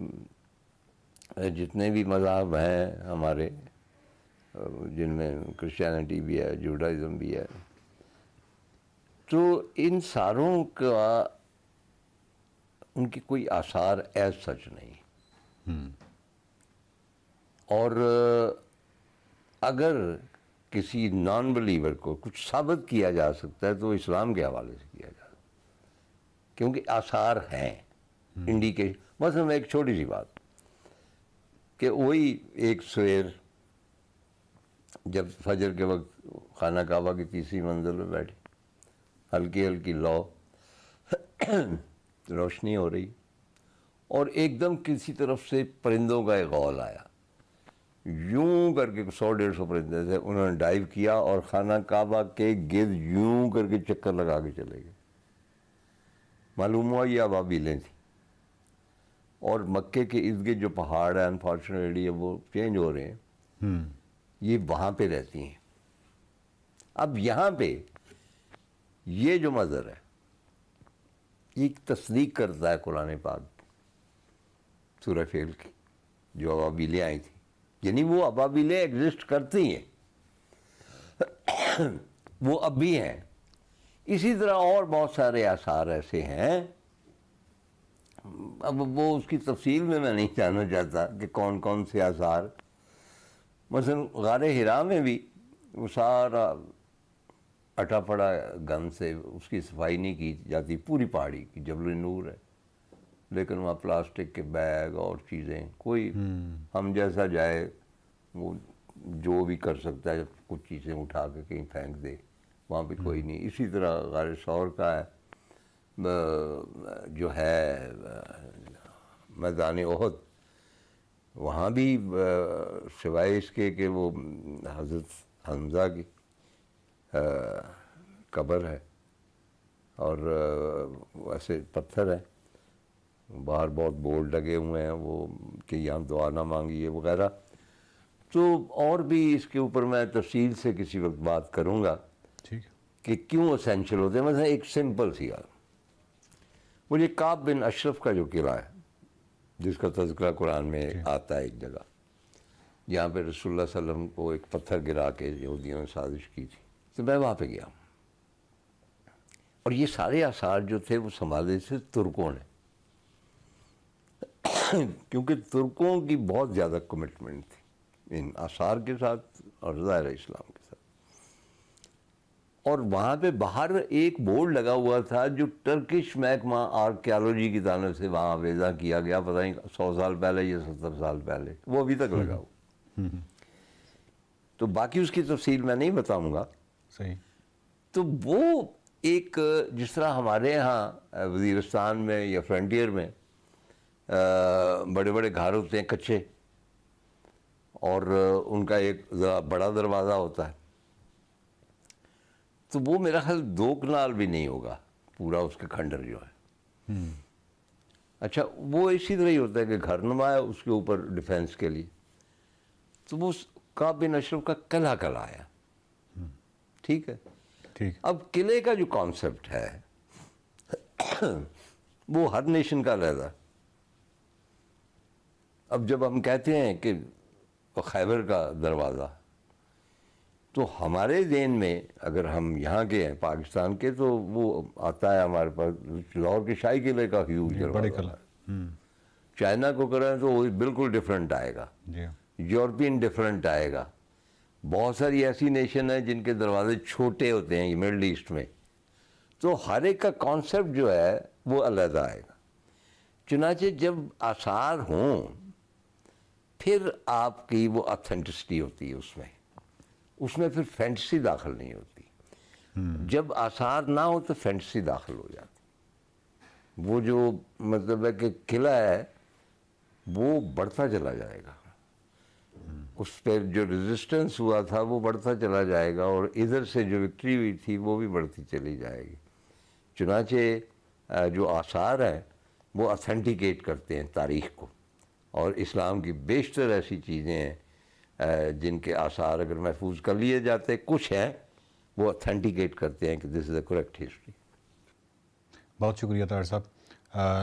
جتنے بھی مذاہب ہیں ہمارے، جن میں کرسچینٹی بھی ہے، جوڈائزم بھی ہے، تو ان ساروں کا ان کی کوئی آثار ایز سچ نہیں۔ اور اگر کسی نان بلیور کو کچھ ثابت کیا جا سکتا ہے تو اسلام کے حوالے سے کیا جا سکتا ہے، کیونکہ آثار ہیں انڈیکیشن۔ مثلا ایک چھوٹی سی بات کہ وہی ایک سویر جب فجر کے وقت خانہ کعبہ کی تیسری منزل میں بیٹھے، ہلکی ہلکی لو روشنی ہو رہی، اور ایک دم کسی طرف سے پرندوں کا ایک غول آیا، یوں کر کے 100-150 پرندے تھے، انہوں نے ڈائیو کیا اور خانہ کعبہ کے گرد یوں کر کے چکر لگا کے چلے گئے۔ معلوم ہوا یہ ابابیلیں تھیں، اور مکے کے ارد گرد جو پہاڑ ہیں انفارچونیٹلی وہ چینج ہو رہے ہیں، یہ وہاں پہ رہتی ہیں۔ اب یہاں پہ یہ جو منظر ہے یہ تصدیق کرتا ہے قرآن پاک سورہ فیل کی، جو ابابیلیں آئی تھیں، یعنی وہ ابابیلیں ایگزسٹ کرتی ہیں، وہ اب بھی ہیں۔ اسی طرح اور بہت سارے آثار ایسے ہیں، اب وہ اس کی تفصیل میں نہیں جاننا چاہتا کہ کون کون سے آثار۔ مثلا غار حرا میں بھی وہ سارا اٹا پڑا گند سے، اس کی صفائی نہیں کی جاتی، پوری پہاڑی کی جبل نور ہے، لیکن وہاں پلاسٹک کے بیگ اور چیزیں، کوئی ہم جیسا جائے وہ جو بھی کر سکتا ہے کچھ چیزیں اٹھا کے کہیں پھینک دے، وہاں پہ کوئی نہیں۔ اسی طرح غار ثور کا ہے، جو ہے میدان احد، وہاں بھی سوائے اس کے کہ وہ حضرت حمزہ کی قبر ہے اور ویسے پتھر ہیں، باہر بہت بورڈ لگے ہوئے ہیں وہ کہ یہاں دعا نہ مانگیے وغیرہ، تو اور بھی اس کے اوپر میں تفصیل سے کسی وقت بات کروں گا کہ کیوں اسینشل ہوتے ہیں۔ مثلا ایک سمپل سی بات، مجھے کعب بن اشرف کا جو قلعہ ہے جس کا تذکرہ قرآن میں آتا ہے ایک جگہ، جہاں پہ رسول اللہ صلی اللہ علیہ وسلم کو ایک پتھر گرا کے یہودیوں نے سازش کی تھی، تو میں وہاں پہ گیا، اور یہ سارے آثار جو تھے وہ سنبھالے تھے ترکوں نے، کیونکہ ترکوں کی بہت زیادہ کمٹمنٹ تھی ان آثار کے ساتھ اور ظاہر اسلام کے ساتھ۔ اور وہاں پہ باہر ایک بورڈ لگا ہوا تھا جو ٹرکش محکمہ آرکیالوجی کی جانب سے وہاں ویزا کیا گیا، پتہ نہیں 100 سال پہلے یا 70 سال پہلے، وہ ابھی تک لگا ہوا۔ تو باقی اس کی تفصیل میں نہیں بتاؤں گا۔ صحیح۔ تو وہ ایک جس طرح ہمارے ہاں وزیرستان میں یا فرنٹیئر میں بڑے بڑے گھر ہوتے ہیں کچے، اور ان کا ایک بڑا دروازہ ہوتا ہے، تو وہ میرا خیال 2 کنال بھی نہیں ہوگا پورا اس کا کھنڈر جو ہے. اچھا وہ اسی طرح ہی ہوتا ہے کہ گھر نما ہے اس کے اوپر ڈیفینس کے لیے، تو وہ کعب بن اشرف کا قلعہ کہلایا. ٹھیک ہے. اب قلعے کا جو کانسیپٹ ہے وہ ہر نیشن کا علیحدہ. اب جب ہم کہتے ہیں کہ خیبر کا دروازہ، تو ہمارے ذہن میں اگر ہم یہاں کے ہیں پاکستان کے تو وہ آتا ہے ہمارے پاس لاہور کے شاہی قلعے کا ہیوج دروازہ. چائنا کو کریں تو وہ بالکل ڈفرینٹ آئے گا، یورپین ڈفرینٹ آئے گا. بہت ساری ایسی نیشن ہیں جن کے دروازے چھوٹے ہوتے ہیں مڈل ایسٹ میں. تو ہر ایک کا کانسیپٹ جو ہے وہ علیحدہ آئے گا. چنانچہ جب آثار ہوں پھر آپ کی وہ اتھینٹسٹی ہوتی ہے اس میں پھر فینٹسی داخل نہیں ہوتی. جب آثار نہ ہو تو فینٹسی داخل ہو جاتی. وہ جو مطلب ہے کہ قلعہ ہے وہ بڑھتا چلا جائے گا، اس پہ جو ریزسٹنس ہوا تھا وہ بڑھتا چلا جائے گا، اور ادھر سے جو وکٹری ہوئی تھی وہ بھی بڑھتی چلی جائے گی. چنانچہ جو آثار ہیں وہ اتھینٹیکیٹ کرتے ہیں تاریخ کو، اور اسلام کی بیشتر ایسی چیزیں ہیں جن کے آثار اگر محفوظ کر لیے جاتے، کچھ ہیں وہ اتھینٹیکیٹ کرتے ہیں کہ دس از اے کریکٹ ہسٹری. بہت شکریہ طاہر صاحب.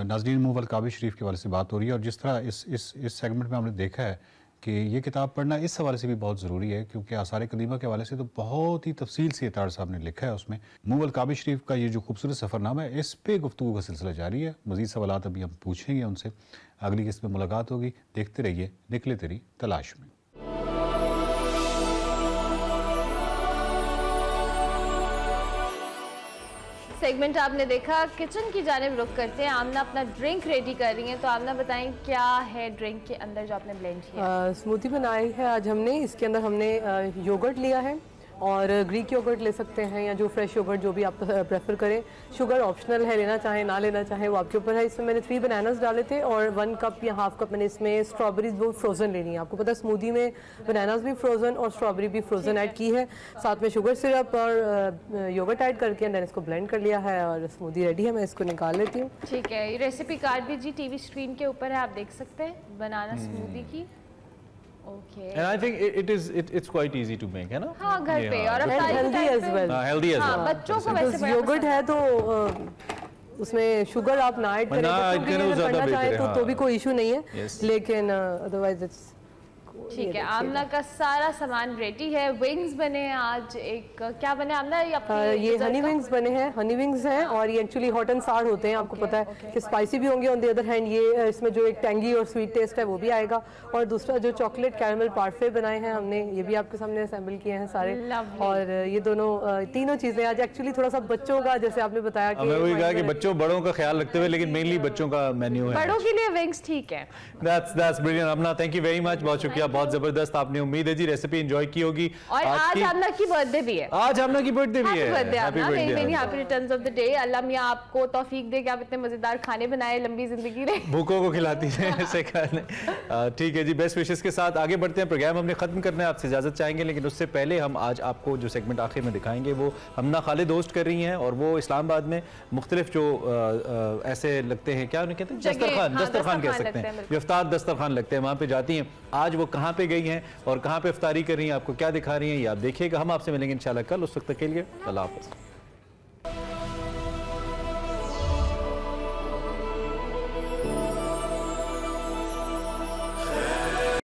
ناظرین، موول کعبہ شریف کے حوالے سے بات ہو رہی ہے، اور جس طرح اس سیگمنٹ میں ہم نے دیکھا ہے کہ یہ کتاب پڑھنا اس حوالے سے بھی بہت ضروری ہے، کیونکہ آثار قدیمہ کے حوالے سے تو بہت ہی تفصیل سے طاہر صاحب نے لکھا ہے. اس میں موول کعبہ شریف کا یہ جو خوبصورت سفر نامہ ہے، اس پہ گفتگو کا سلسلہ جاری ہے. مزید سوالات ابھی ہم پوچھیں گے ان سے. اگلی قسط میں ملاقات ہوگی. دیکھتے رہیے نکلے تیری تلاش میں. سیگمنٹ آپ نے دیکھا. کچن کی جانب رخ کرتے ہیں. آمنہ اپنا ڈرنک ریڈی کر رہی ہیں، تو آمنہ بتائیں کیا ہے ڈرنک کے اندر جو آپ نے بلینڈ کیا؟ اسموتھی بنائی ہے آج ہم نے. اس کے اندر ہم نے یوگرٹ لیا ہے، اور گریک یوگرٹ لے سکتے ہیں یا جو فریش یوگرٹ جو بھی آپ پریفر کریں. شوگر آپشنل ہے، لینا چاہیں نہ لینا چاہیں وہ آپ کے اوپر ہے. اس میں میں نے 3 بناناز ڈالے تھے، اور 1 کپ یا ہاف کپ میں نے اس میں اسٹرابریز وہ فروزن لینی ہے. آپ کو پتہ ہے اسموتھی میں بناناز بھی فروزن اور اسٹرابری بھی فروزن ایڈ کی ہے، ساتھ میں شوگر سرپ اور یوگرٹ ایڈ کر کے اندر اس کو بلینڈ کر لیا ہے، اور اسموتھی ریڈی ہے. میں اس کو نکال لیتی ہوں. ٹھیک ہے. یہ ریسیپی کارڈ بھی جی ٹی وی اسکرین کے اوپر ہے، آپ دیکھ سکتے ہیں بنانا اسموتھی کی. Okay. And I think it's quite easy to make, ہے نا؟ ہاں گھر پہ، اور healthy as well. Healthy as well. بچوں کو ویسے بڑا یوگرٹ ہے تو اس میں شوگر آپ نہ ایڈ کریں، بچوں کے لیے کرنا چاہیں تو بھی کوئی ایشو نہیں ہے، لیکن ادروائز اٹس ٹھیک ہے. آمنہ کا سارا سامان ریڈی ہے. ونگز بنے ہیں آج. ایک کیا بنے آمنہ؟ یہ ہنی ونگز بنے ہیں. ہنی ونگز ہیں، اور یہ ایکچولی ہاٹ اینڈ ساور ہوتے ہیں. آپ کو پتہ ہے کہ اسپائسی بھی ہوں گے. آن دی ادر ہینڈ یہ اس میں جو ایک ٹینگی اور سویٹ ٹیسٹ ہے وہ بھی آئے گا. اور دوسرا جو چاکلیٹ کیرمل پارفے بنائے ہیں ہم نے، یہ بھی آپ کے سامنے اسمبل کیے ہیں سارے. اور یہ تینوں چیزیں آج ایکچولی تھوڑا سا بچوں کا، جیسے آپ نے بتایا کہ میں وہی کہا کہ بچوں بڑوں کا خیال رکھتے ہوئے، لیکن مینلی بچوں کا مینیو ہے. بڑوں کے لیے ونگز ٹھیک ہے. That's brilliant. Amna thank you very much. بہت شکریہ، بہت زبردست. آپ نے امید ہے جی ریسیپی انجوائے کی ہوگی. اور آج آمنہ کی برتھ ڈے بھی ہے. آج آمنہ کی برتھ ڈے بھی ہے. Happy returns of the day. اللہ میاں آپ کو توفیق دے کہ آپ اتنے مزیدار کھانے بنائے، لمبی زندگی رہے، بھوکوں کو کھلاتی رہے ایسے کھانے. ٹھیک ہے جی، بیسٹ وشز کے ساتھ آگے بڑھتے ہیں. پروگرام ہم نے ختم کرنا ہے، آپ سے اجازت چاہیں گے، لیکن اس سے پہلے ہم آج آپ کو جو سیگمنٹ آخر میں دکھائیں گے وہ ہمنہ خالد ہوسٹ کر رہی ہیں، اور وہ اسلام آباد میں مختلف جو ایسے لگتے ہیں، کیا انہیں کہتے ہیں، دسترخوان کہہ سکتے ہیں، جو افطار دسترخوان لگتے ہیں، وہاں پہ جاتی ہیں. آج وہ کہاں پہ گئی ہیں اور کہاں پہ افطاری کر رہی ہیں، آپ کو کیا دکھا رہی ہیں یہ آپ دیکھیے گا. ہم آپ سے ملیں گے انشاءاللہ کل. اس وقت کے لیے اللہ حافظ.